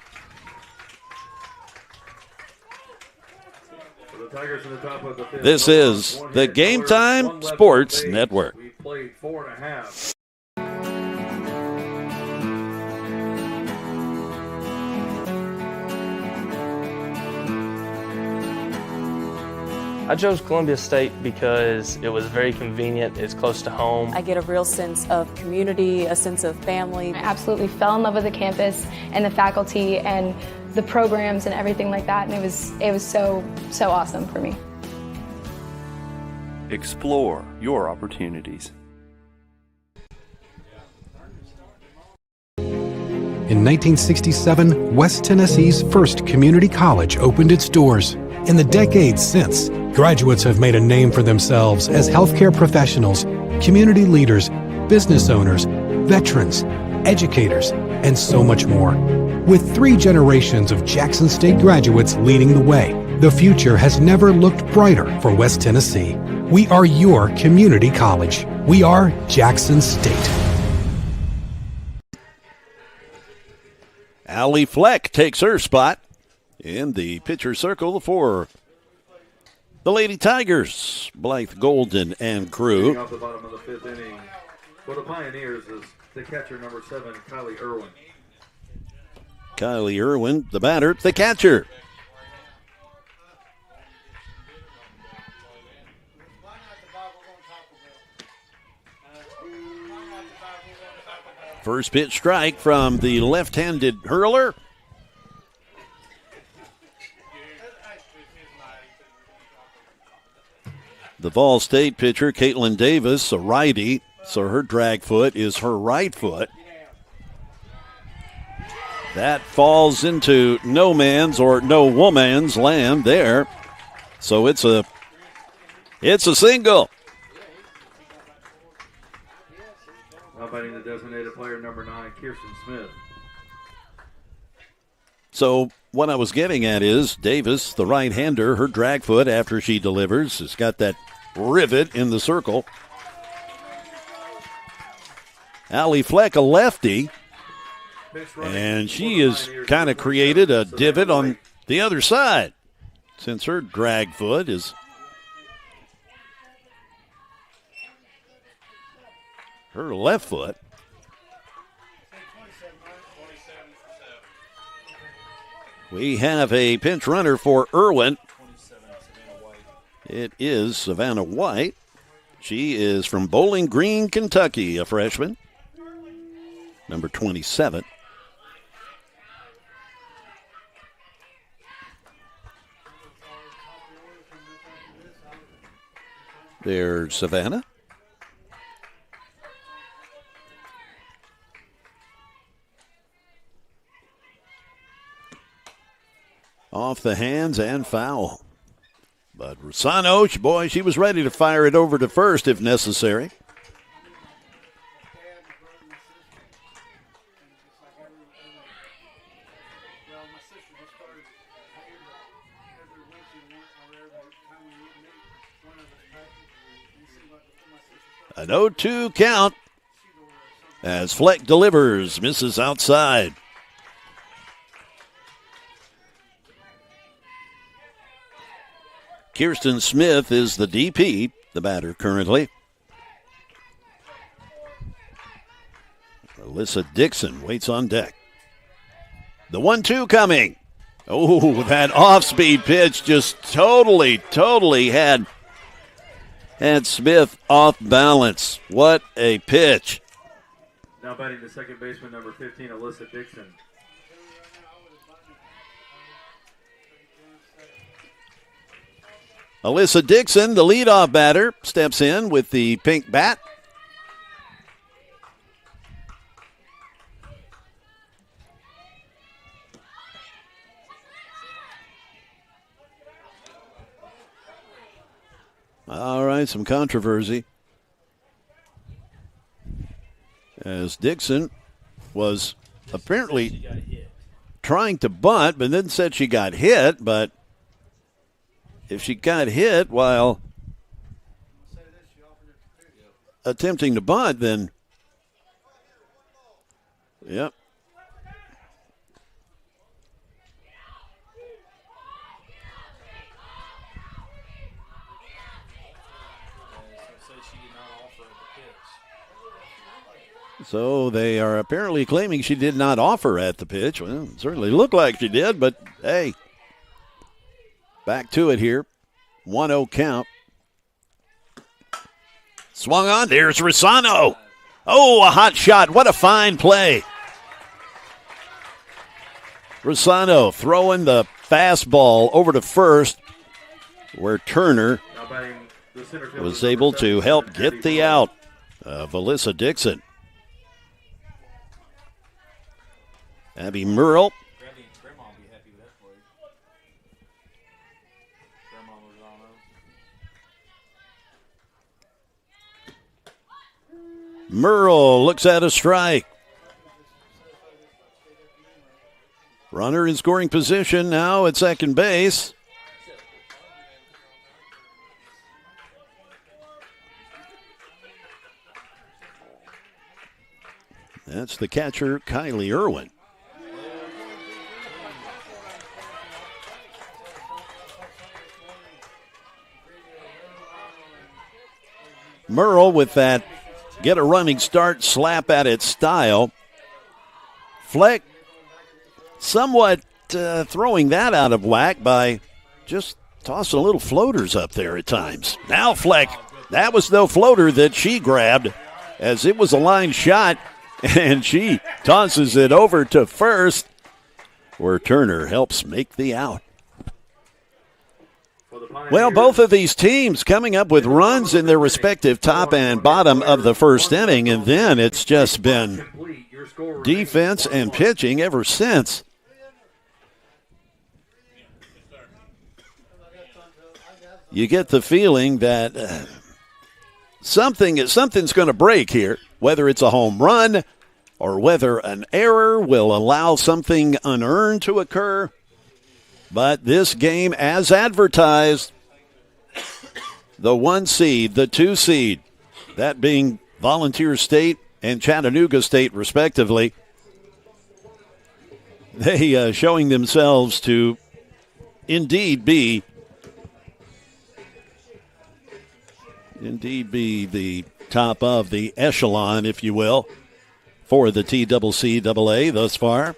This is the Game Time Sports Network. We played 4.5. I chose Columbia State because it was very convenient, it's close to home. I get a real sense of community, a sense of family. I absolutely fell in love with the campus and the faculty and the programs and everything like that, and it was so awesome for me. Explore your opportunities. In 1967, West Tennessee's first community college opened its doors. In the decades since, graduates have made a name for themselves as healthcare professionals, community leaders, business owners, veterans, educators, and so much more. With 3 generations of Jackson State graduates leading the way, The future has never looked brighter for West Tennessee. We are your community college. We are Jackson State. Allie Fleck takes her spot in the pitcher circle for the Lady Tigers. Blythe Golden and crew. Off the bottom of the fifth inning for the Pioneers is the catcher, number 7, Kylie Irwin. Kylie Irwin, the batter, the catcher. First pitch strike from the left-handed hurler. The Vol State pitcher, Caitlin Davis, a righty, so her drag foot is her right foot. That falls into no man's or no woman's land there. So it's a single. Now batting the designated player, number 9, Kirsten Smith. So what I was getting at is Davis, the right-hander, her drag foot after she delivers, has got that rivet in the circle. Allie Fleck, a lefty, and she has kind of created a divot on the other side since her drag foot is her left foot. We have a pinch runner for Irwin. It is Savannah White. She is from Bowling Green, Kentucky, a freshman. Number 27. There's Savannah. Off the hands and foul. But Rosano, boy, she was ready to fire it over to first if necessary. An 0-2 count as Fleck delivers, misses outside. Kirsten Smith is the DP, the batter currently. Alyssa Dixon waits on deck. The 1-2 coming. Oh, that off-speed pitch just totally had Smith off balance. What a pitch. Now batting the second baseman, number 15, Alyssa Dixon. Alyssa Dixon, the leadoff batter, steps in with the pink bat. All right, some controversy. As Dixon was apparently trying to bunt, but then said she got hit, but if she got hit while attempting to bunt, then, yep. So they are apparently claiming she did not offer at the pitch. Well, it certainly looked like she did, but hey. Back to it here. 1-0 count. Swung on. There's Rosano. Oh, a hot shot. What a fine play. Rosano throwing the fastball over to first, where Turner was able to help get the out of Alyssa Dixon. Abby Merle. Merle looks at a strike. Runner in scoring position now at second base. That's the catcher, Kylie Irwin. Merle with that get a running start, slap at it style. Fleck somewhat throwing that out of whack by just tossing little floaters up there at times. Now Fleck, that was no floater that she grabbed, as it was a line shot, and she tosses it over to first, where Turner helps make the out. Well, both of these teams coming up with runs in their respective top and bottom of the first inning, and then it's just been defense and pitching ever since. You get the feeling that something's going to break here, whether it's a home run or whether an error will allow something unearned to occur. But this game, as advertised, the 1 seed, the 2 seed, that being Volunteer State and Chattanooga State, respectively, they showing themselves to indeed be the top of the echelon, if you will, for the TCCAA thus far.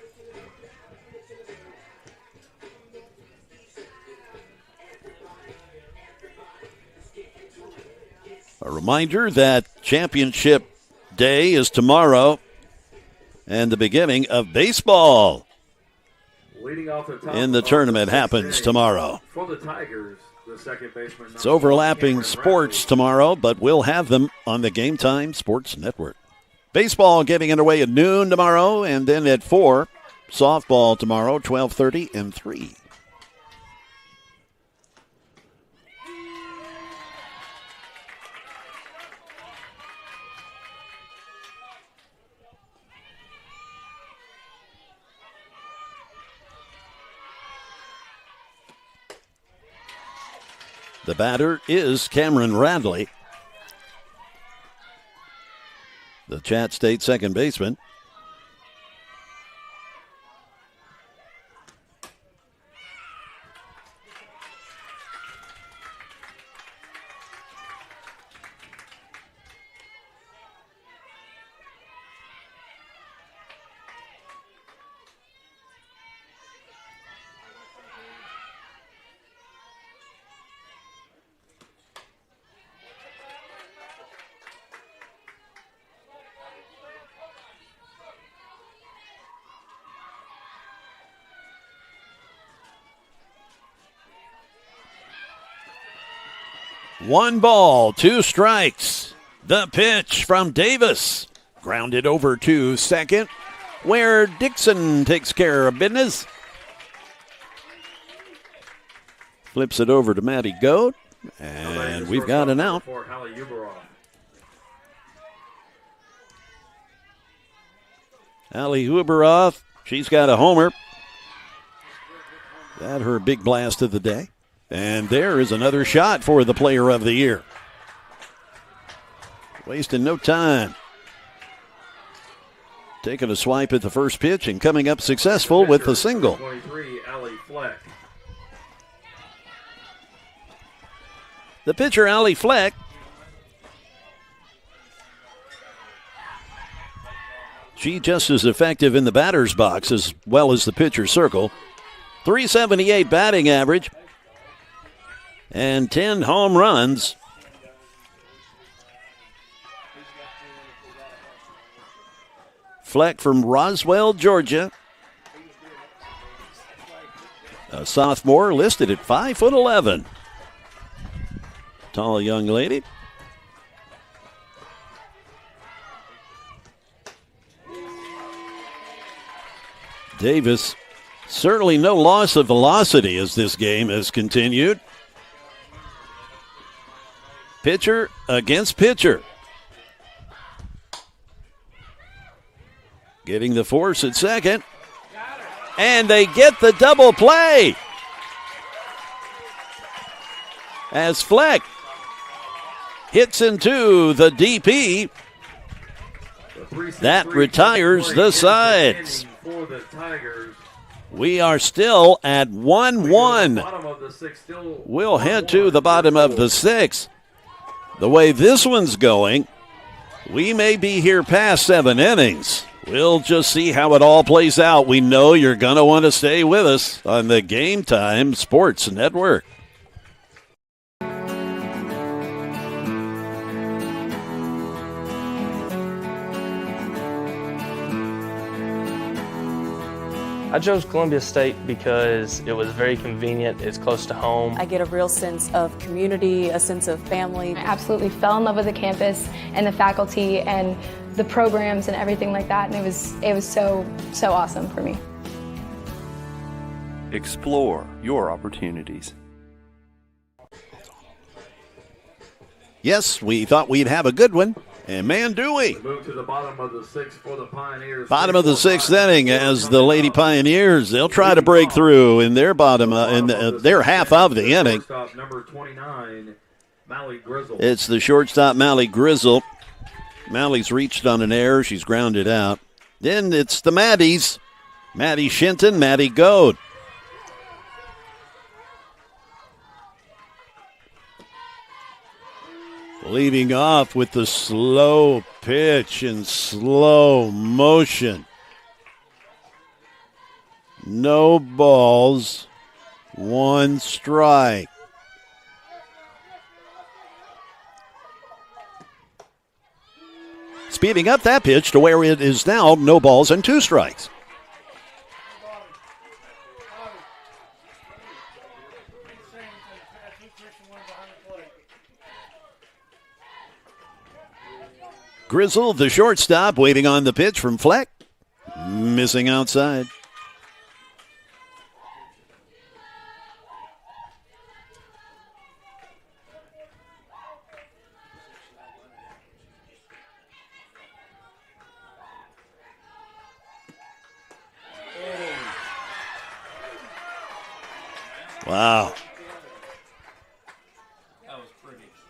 A reminder that championship day is tomorrow and the beginning of baseball in the tournament happens tomorrow. For the Tigers, the second baseman. It's overlapping sports tomorrow, but we'll have them on the Game Time Sports Network. Baseball getting underway at noon tomorrow, and then at 4, softball tomorrow, 12:30 and 3. The batter is Cameron Radley, the Chat State second baseman. One ball, 2 strikes. The pitch from Davis. Grounded over to second, where Dixon takes care of business. Flips it over to Matty Goat, and we've got an out. Allie Huberoff, she's got a homer. That her big blast of the day. And there is another shot for the player of the year. Wasting no time. Taking a swipe at the first pitch and coming up successful with the single. 23, Allie Fleck. The pitcher, Allie Fleck. She just as effective in the batter's box as well as the pitcher's circle. 378 batting average. And 10 home runs. Fleck from Roswell, Georgia. A sophomore listed at 5'11". Tall young lady. Davis, certainly no loss of velocity as this game has continued. Pitcher against pitcher. Getting the force at second. And they get the double play. As Fleck hits into the DP. That retires the sides. For the Tigers. We are still at 1-1. We'll head to the bottom of the sixth. The way this one's going, we may be here past 7 innings. We'll just see how it all plays out. We know you're going to want to stay with us on the Game Time Sports Network. I chose Columbia State because it was very convenient. It's close to home. I get a real sense of community, a sense of family. I absolutely fell in love with the campus and the faculty and the programs and everything like that, and it was so awesome for me. Explore your opportunities. Yes, we thought we'd have a good one. And man, do we. Move to the bottom of the sixth for the Pioneers. Bottom of the sixth inning as the Lady Pioneers, they'll try to break through in their bottom, in their half of the inning. Number 29, Mally Grizzle. It's the shortstop, Mally Grizzle. Mally's reached on an error. She's grounded out. Then it's the Maddies. Maddie Shinton, Maddie Goad. Leading off with the slow pitch in slow motion. No balls, 1 strike. Speeding up that pitch to where it is now no balls and 2 strikes. Grizzle, the shortstop, waiting on the pitch from Fleck. Missing outside. Wow.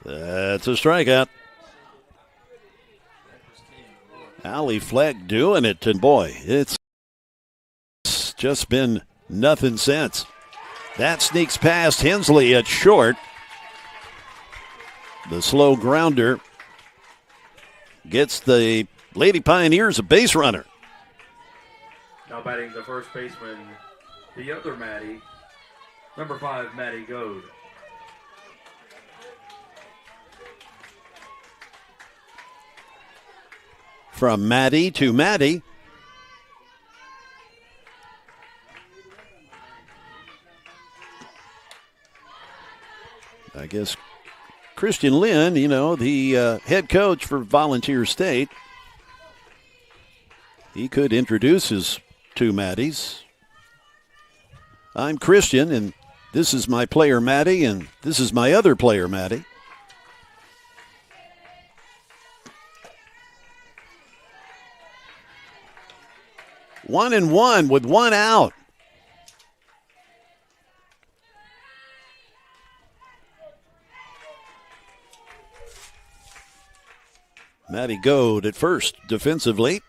That's a strikeout. Allie Fleck doing it, and boy, it's just been nothing since. That sneaks past Hensley at short. The slow grounder gets the Lady Pioneers a base runner. Now batting the first baseman, the other Maddie, number 5, Maddie Goad. From Maddie to Maddie. I guess Christian Lynn, the head coach for Volunteer State, he could introduce his 2 Maddies. I'm Christian, and this is my player Maddie, and this is my other player Maddie. One and one with 1 out. Maddie Goad at first defensively.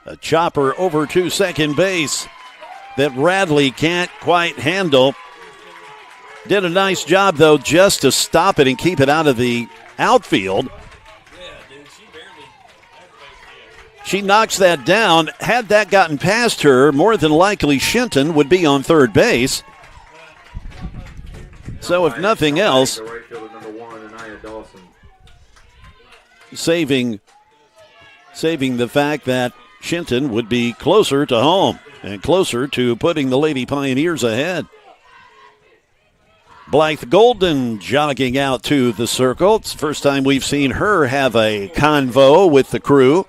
A chopper over to second base that Radley can't quite handle. Did a nice job, though, just to stop it and keep it out of the outfield. She knocks that down. Had that gotten past her, more than likely Shinton would be on third base. So if nothing else, saving the fact that Shinton would be closer to home and closer to putting the Lady Pioneers ahead. Blythe Golden jogging out to the circle. It's the first time we've seen her have a convo with the crew.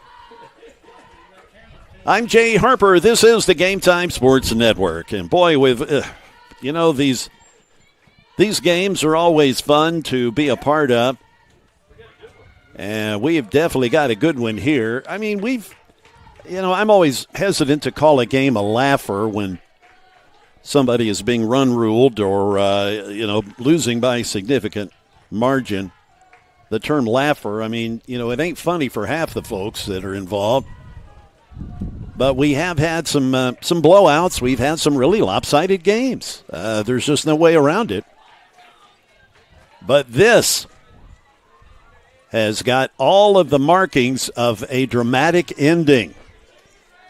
I'm Jay Harper. This is the Game Time Sports Network. And boy, with these games are always fun to be a part of. And we've definitely got a good one here. I mean, I'm always hesitant to call a game a laugher when somebody is being run ruled or, losing by significant margin. the term laugher. I mean, it ain't funny for half the folks that are involved. But we have had some blowouts. We've had some really lopsided games. There's just no way around it. But this has got all of the markings of a dramatic ending.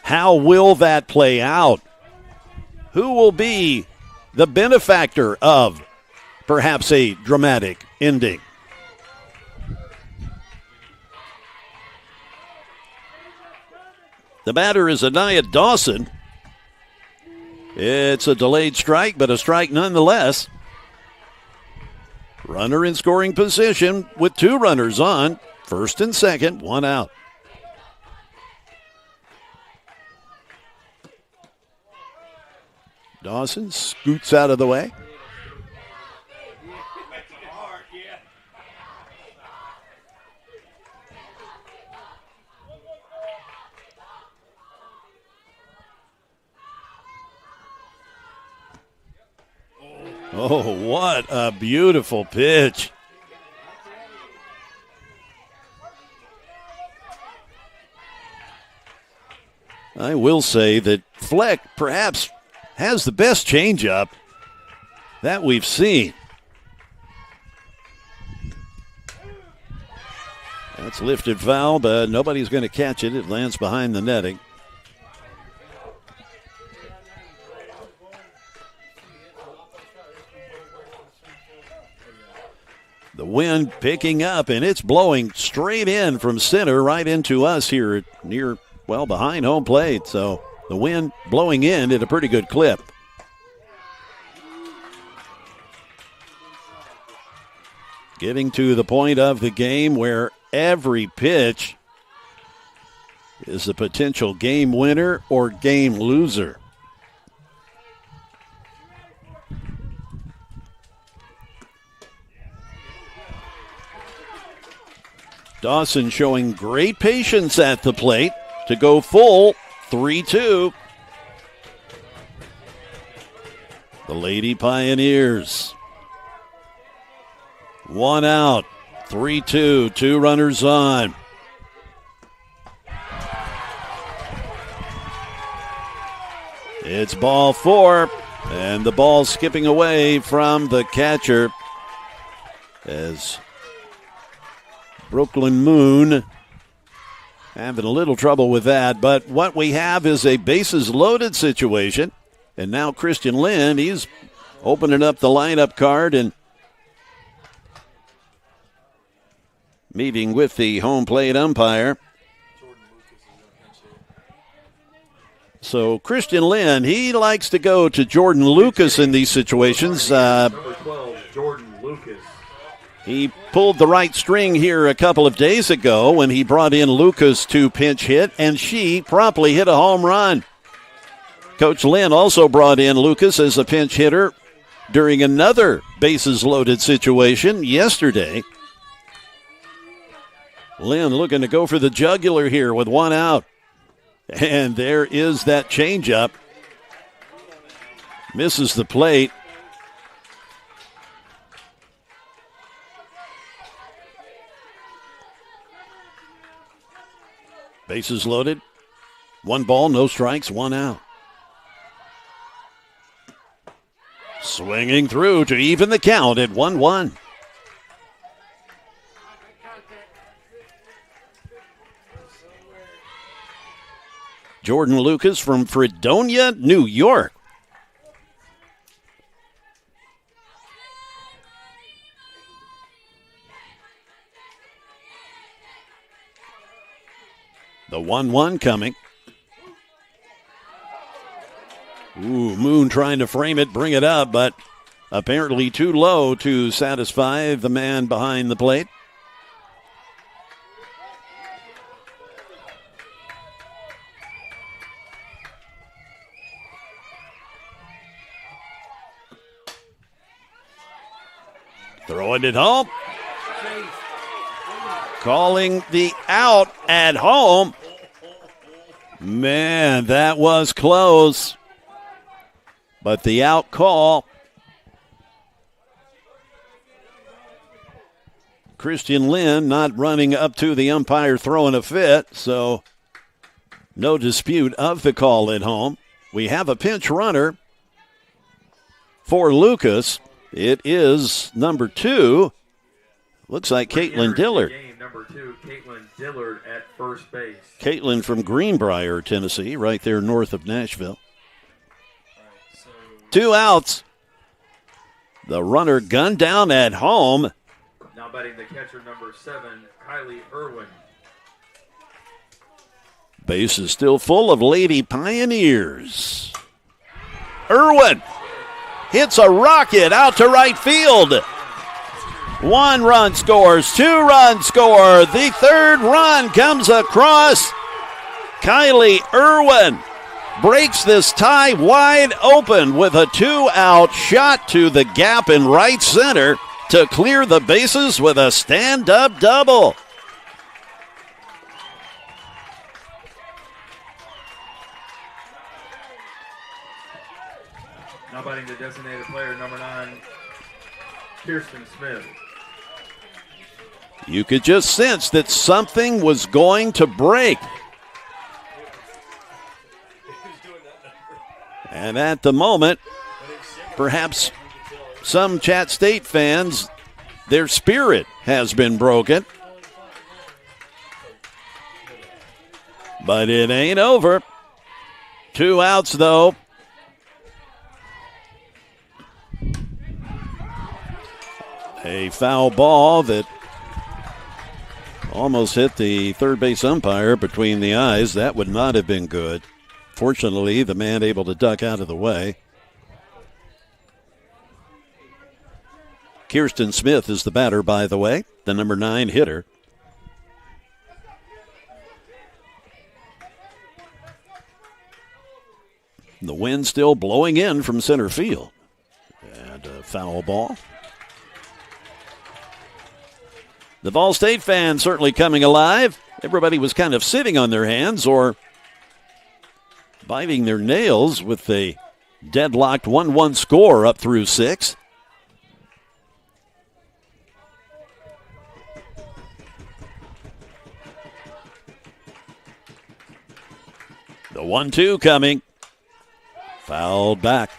How will that play out? Who will be the benefactor of perhaps a dramatic ending? The batter is Anaya Dawson. It's a delayed strike, but a strike nonetheless. Runner in scoring position with 2 runners on. First and second, 1 out. Dawson scoots out of the way. Oh, what a beautiful pitch. I will say that Fleck perhaps has the best changeup that we've seen. That's lifted foul, but nobody's going to catch it. It lands behind the netting. The wind picking up, and it's blowing straight in from center right into us here near, behind home plate. So the wind blowing in at a pretty good clip. Getting to the point of the game where every pitch is a potential game winner or game loser. Dawson showing great patience at the plate to go full, 3-2. The Lady Pioneers. 1 out, 3-2, 2 runners on. It's ball 4, and the ball skipping away from the catcher as Brooklyn Moon having a little trouble with that. But what we have is a bases loaded situation. And now Christian Lynn, he's opening up the lineup card and meeting with the home plate umpire. So Christian Lynn, he likes to go to Jordan Lucas in these situations. Number 12, Jordan Lucas. He pulled the right string here a couple of days ago when he brought in Lucas to pinch hit, and she promptly hit a home run. Coach Lynn also brought in Lucas as a pinch hitter during another bases-loaded situation yesterday. Lynn looking to go for the jugular here with 1 out. And there is that changeup. Misses the plate. Bases loaded. 1 ball, no strikes, 1 out. Swinging through to even the count at 1-1. Jordan Lucas from Fredonia, New York. The 1-1 coming. Ooh, Moon trying to frame it, bring it up, but apparently too low to satisfy the man behind the plate. Throwing it home. Calling the out at home. Man, that was close. But the out call. Christian Lynn not running up to the umpire throwing a fit, so no dispute of the call at home. We have a pinch runner for Lucas. It is number 2. Looks like Caitlin Dillard. Number 2, Caitlin Dillard at first base. Caitlin from Greenbrier, Tennessee, right there north of Nashville. 2 outs. The runner gunned down at home. Now batting the catcher, number 7, Kylie Irwin. Base is still full of Lady Pioneers. Irwin hits a rocket out to right field. 1 run scores, 2 runs score. The 3rd run comes across. Kylie Irwin breaks this tie wide open with a 2-out shot to the gap in right center to clear the bases with a stand-up double. Now batting the designated player, number 9, Kirsten Smith. You could just sense that something was going to break. And at the moment, perhaps some Chat State fans, their spirit has been broken. But it ain't over. 2 outs, though. A foul ball that almost hit the third base umpire between the eyes. That would not have been good. Fortunately, the man able to duck out of the way. Kirsten Smith is the batter, by the way, the number 9 hitter. The wind still blowing in from center field. And a foul ball. The Ball State fans certainly coming alive. Everybody was kind of sitting on their hands or biting their nails with a deadlocked 1-1 score up through 6. The 1-2 coming. Fouled back.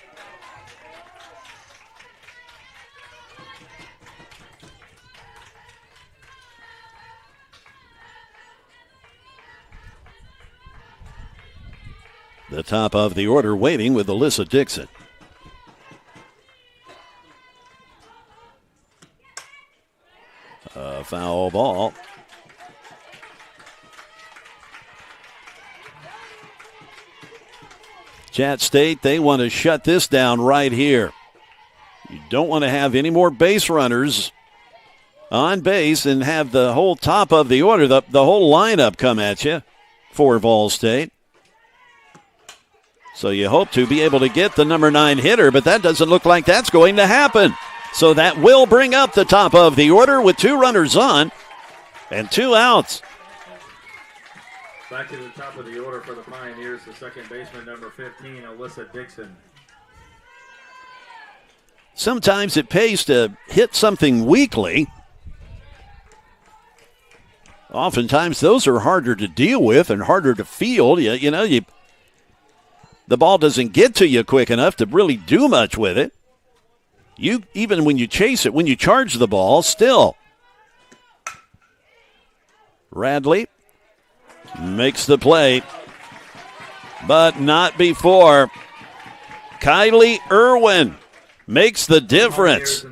The top of the order waiting with Alyssa Dixon. A foul ball. Chat State, they want to shut this down right here. You don't want to have any more base runners on base and have the whole top of the order, the whole lineup come at you for Ball State. So you hope to be able to get the number 9 hitter, but that doesn't look like that's going to happen. So that will bring up the top of the order with 2 runners on and 2 outs. Back to the top of the order for the Pioneers, the second baseman, number 15, Alyssa Dixon. Sometimes it pays to hit something weakly. Oftentimes those are harder to deal with and harder to field. The ball doesn't get to you quick enough to really do much with it. Even when you chase it, when you charge the ball, still. Radley makes the play, but not before. Kylie Irwin makes the difference,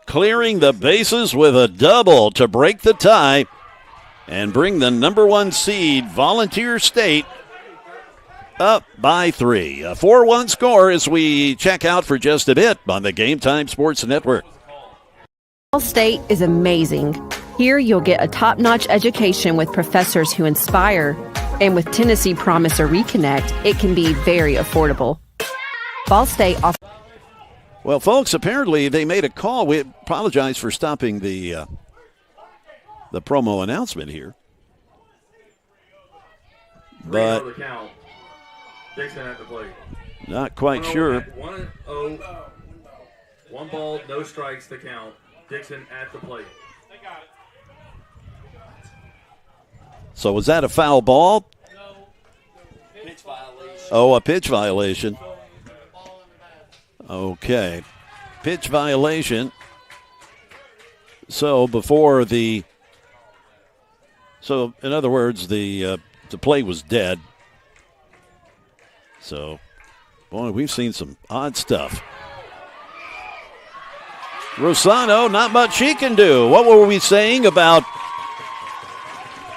clearing the bases with a double to break the tie and bring the number 1 seed, Volunteer State, up by 3. A 4-1 score as we check out for just a bit on the Game Time Sports Network. Ball State is amazing. Here you'll get a top-notch education with professors who inspire. And with Tennessee Promise or Reconnect, it can be very affordable. Ball State offers... Well, folks, apparently they made a call. We apologize for stopping the promo announcement here. But Dixon at the plate. Not quite sure. 1-0. 1 ball, no strikes to count. Dixon at the plate. So was that a foul ball? Oh, a pitch violation. Okay. Pitch violation. So in other words, the play was dead. So, boy, we've seen some odd stuff. Rosano, not much she can do. What were we saying about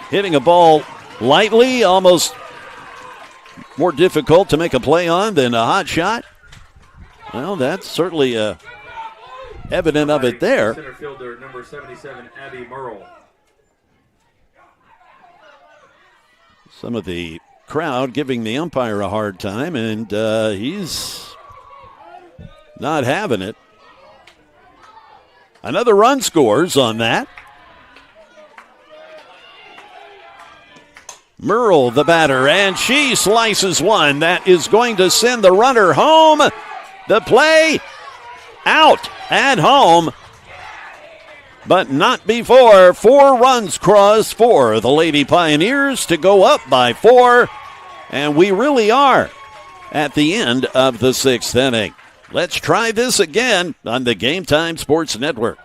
hitting a ball lightly, almost more difficult to make a play on than a hot shot? Well, that's certainly evident of it there. Center fielder number 77, Abby Merle. Some of the crowd giving the umpire a hard time, and he's not having it. Another run scores on that. Merle, the batter, and she slices one. That is going to send the runner home. The play out and home, but not before 4 runs cross for the Lady Pioneers to go up by 4, and we really are at the end of the 6th inning. Let's try this again on the Game Time Sports Network.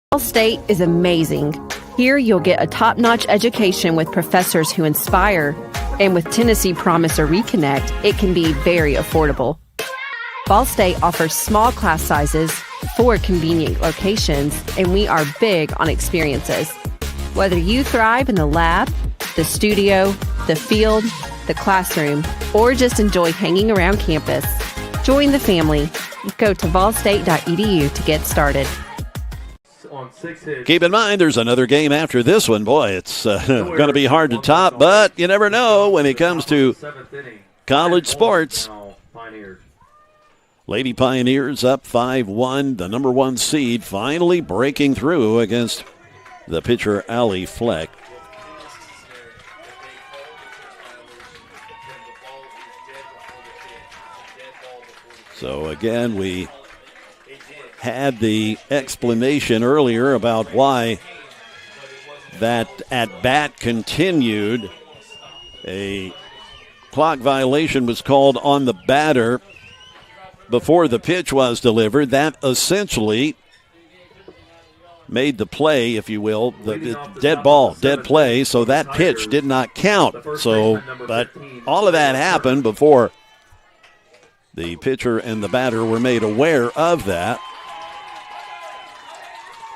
Ball State is amazing. Here you'll get a top-notch education with professors who inspire, and with Tennessee Promise or Reconnect, it can be very affordable. Ball State offers small class sizes, 4 convenient locations, and we are big on experiences. Whether you thrive in the lab, the studio, the field, the classroom, or just enjoy hanging around campus, join the family. Go to ballstate.edu to get started. Keep in mind, there's another game after this one. Boy, it's going to be hard to top, but you never know when it comes to college sports. Lady Pioneers up 5-1. The number 1 seed finally breaking through against the pitcher, Allie Fleck. So, again, we had the explanation earlier about why that at-bat continued. A clock violation was called on the batter before the pitch was delivered. That essentially made the play, if you will, the dead ball, dead play, so that pitch did not count. So, but all of that happened before the pitcher and the batter were made aware of that.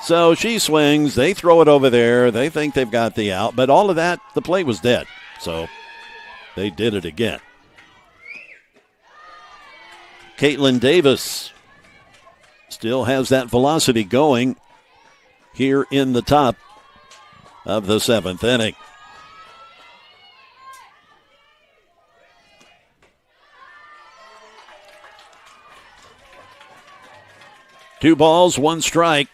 So she swings, they throw it over there, they think they've got the out, but all of that, the play was dead. So they did it again. Caitlin Davis still has that velocity going here in the top of the 7th inning. Two balls, one strike.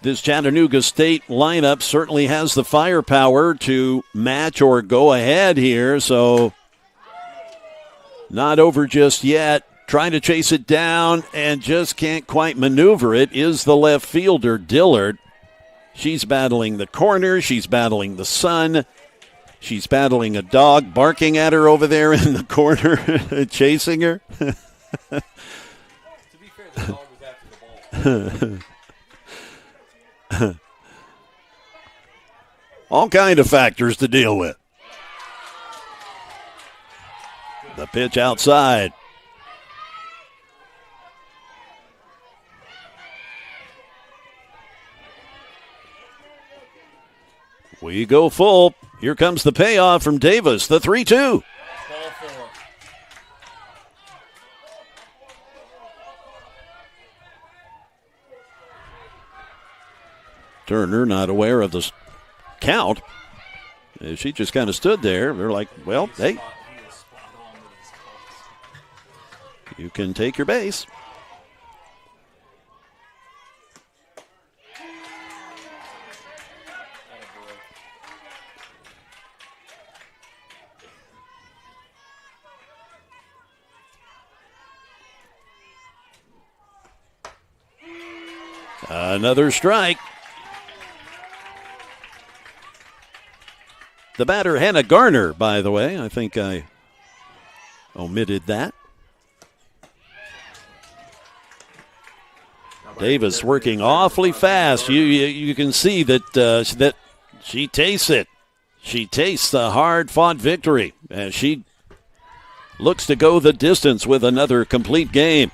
This Chattanooga State lineup certainly has the firepower to match or go ahead here, so not over just yet. Trying to chase it down and just can't quite maneuver it is the left fielder, Dillard. She's battling the corner. She's battling the sun. She's battling a dog barking at her over there in the corner, chasing her. To be fair, the dog was after the ball. All kind of factors to deal with. The pitch outside. We go full. Here comes the payoff from Davis, the 3-2. Turner not aware of the count. She just kind of stood there. They're like, well, hey, you can take your base. Another strike. The batter, Hannah Garner, by the way. I think I omitted that. Davis working awfully fast. You can see that she tastes it. She tastes the hard-fought victory as she looks to go the distance with another complete game.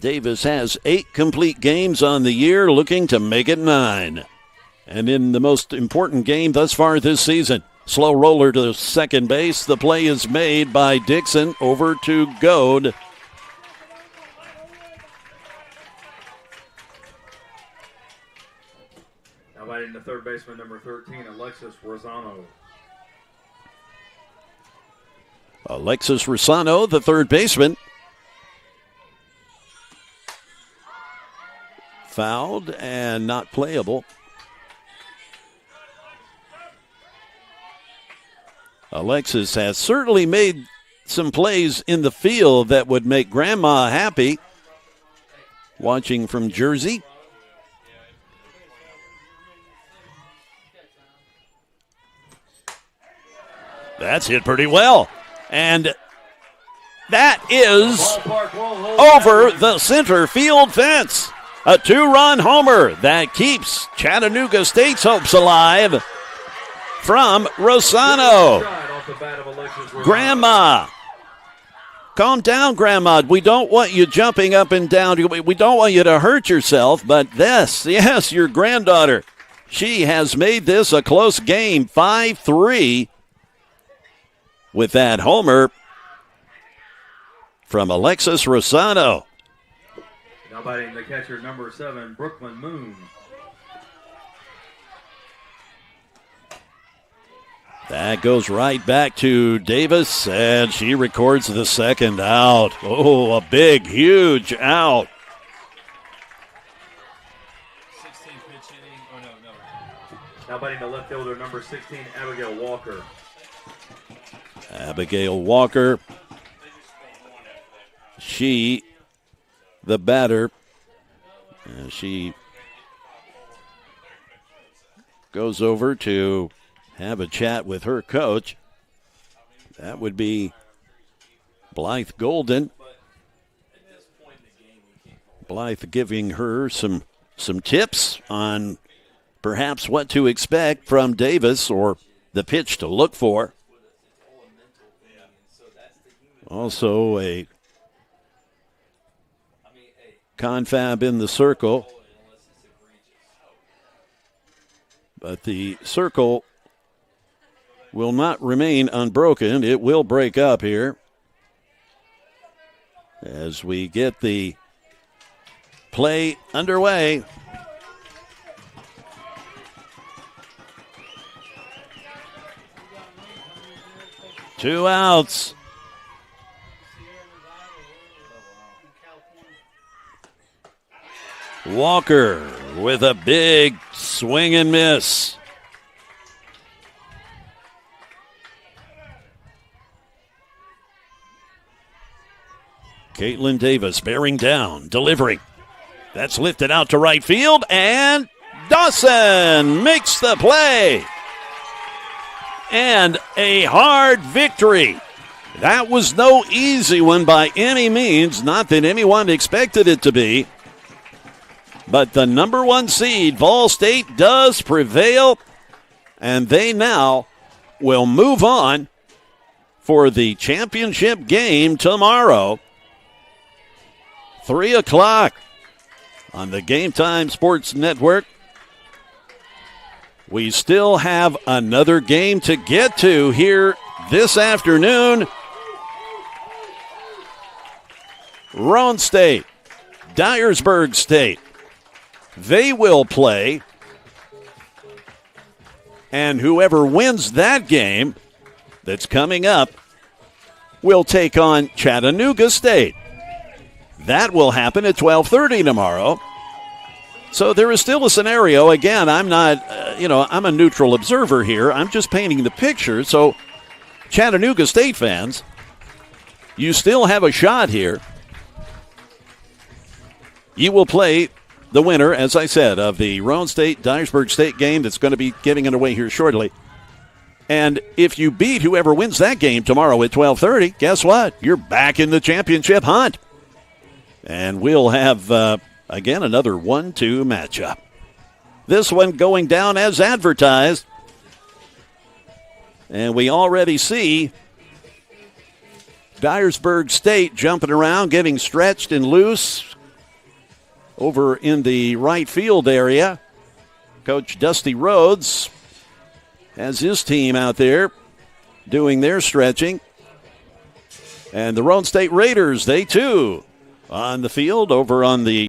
Davis has 8 complete games on the year, looking to make it 9. And in the most important game thus far this season, slow roller to second base. The play is made by Dixon over to Goad. Now batting the third baseman, number 13, Alexis Rosano. Alexis Rosano, the third baseman. Fouled and not playable. Alexis has certainly made some plays in the field that would make Grandma happy. Watching from Jersey. That's hit pretty well. And that is over the center field fence. A 2-run homer that keeps Chattanooga State's hopes alive from Rosano. Grandma. Calm down, Grandma. We don't want you jumping up and down. We don't want you to hurt yourself, but this, yes, your granddaughter. She has made this a close game, 5-3, with that homer from Alexis Rosano. Now batting the catcher, number 7, Brooklyn Moon. That goes right back to Davis, and she records the second out. Oh, a big, huge out. 16 pitch inning. Oh, no. Now batting the left fielder, number 16, Abigail Walker. Abigail Walker. She, the batter, she goes over to have a chat with her coach. That would be Blythe Golden. Blythe giving her some tips on perhaps what to expect from Davis or the pitch to look for. Also a confab in the circle. But the circle will not remain unbroken. It will break up here as we get the play underway. Two outs. Walker with a big swing and miss. Caitlin Davis bearing down, delivering. That's lifted out to right field, and Dawson makes the play. And a hard victory. That was no easy one by any means, not that anyone expected it to be. But the number 1 seed, Vol State, does prevail, and they now will move on for the championship game tomorrow. 3 o'clock on the Game Time Sports Network. We still have another game to get to here this afternoon. Roan State, Dyersburg State. They will play, and whoever wins that game that's coming up will take on Chattanooga State. That will happen at 12:30 tomorrow. So there is still a scenario. Again, I'm not, I'm a neutral observer here. I'm just painting the picture. So Chattanooga State fans, you still have a shot here you will play the winner, as I said, of the Roane State-Dyersburg State game that's going to be getting underway here shortly. And if you beat whoever wins that game tomorrow at 12:30, guess what? You're back in the championship hunt. And we'll have, again, another 1-2 matchup. This one going down as advertised. And we already see Dyersburg State jumping around, getting stretched and loose over in the right field area. Coach Dusty Rhodes has his team out there doing their stretching. And the Roane State Raiders, they too on the field over on the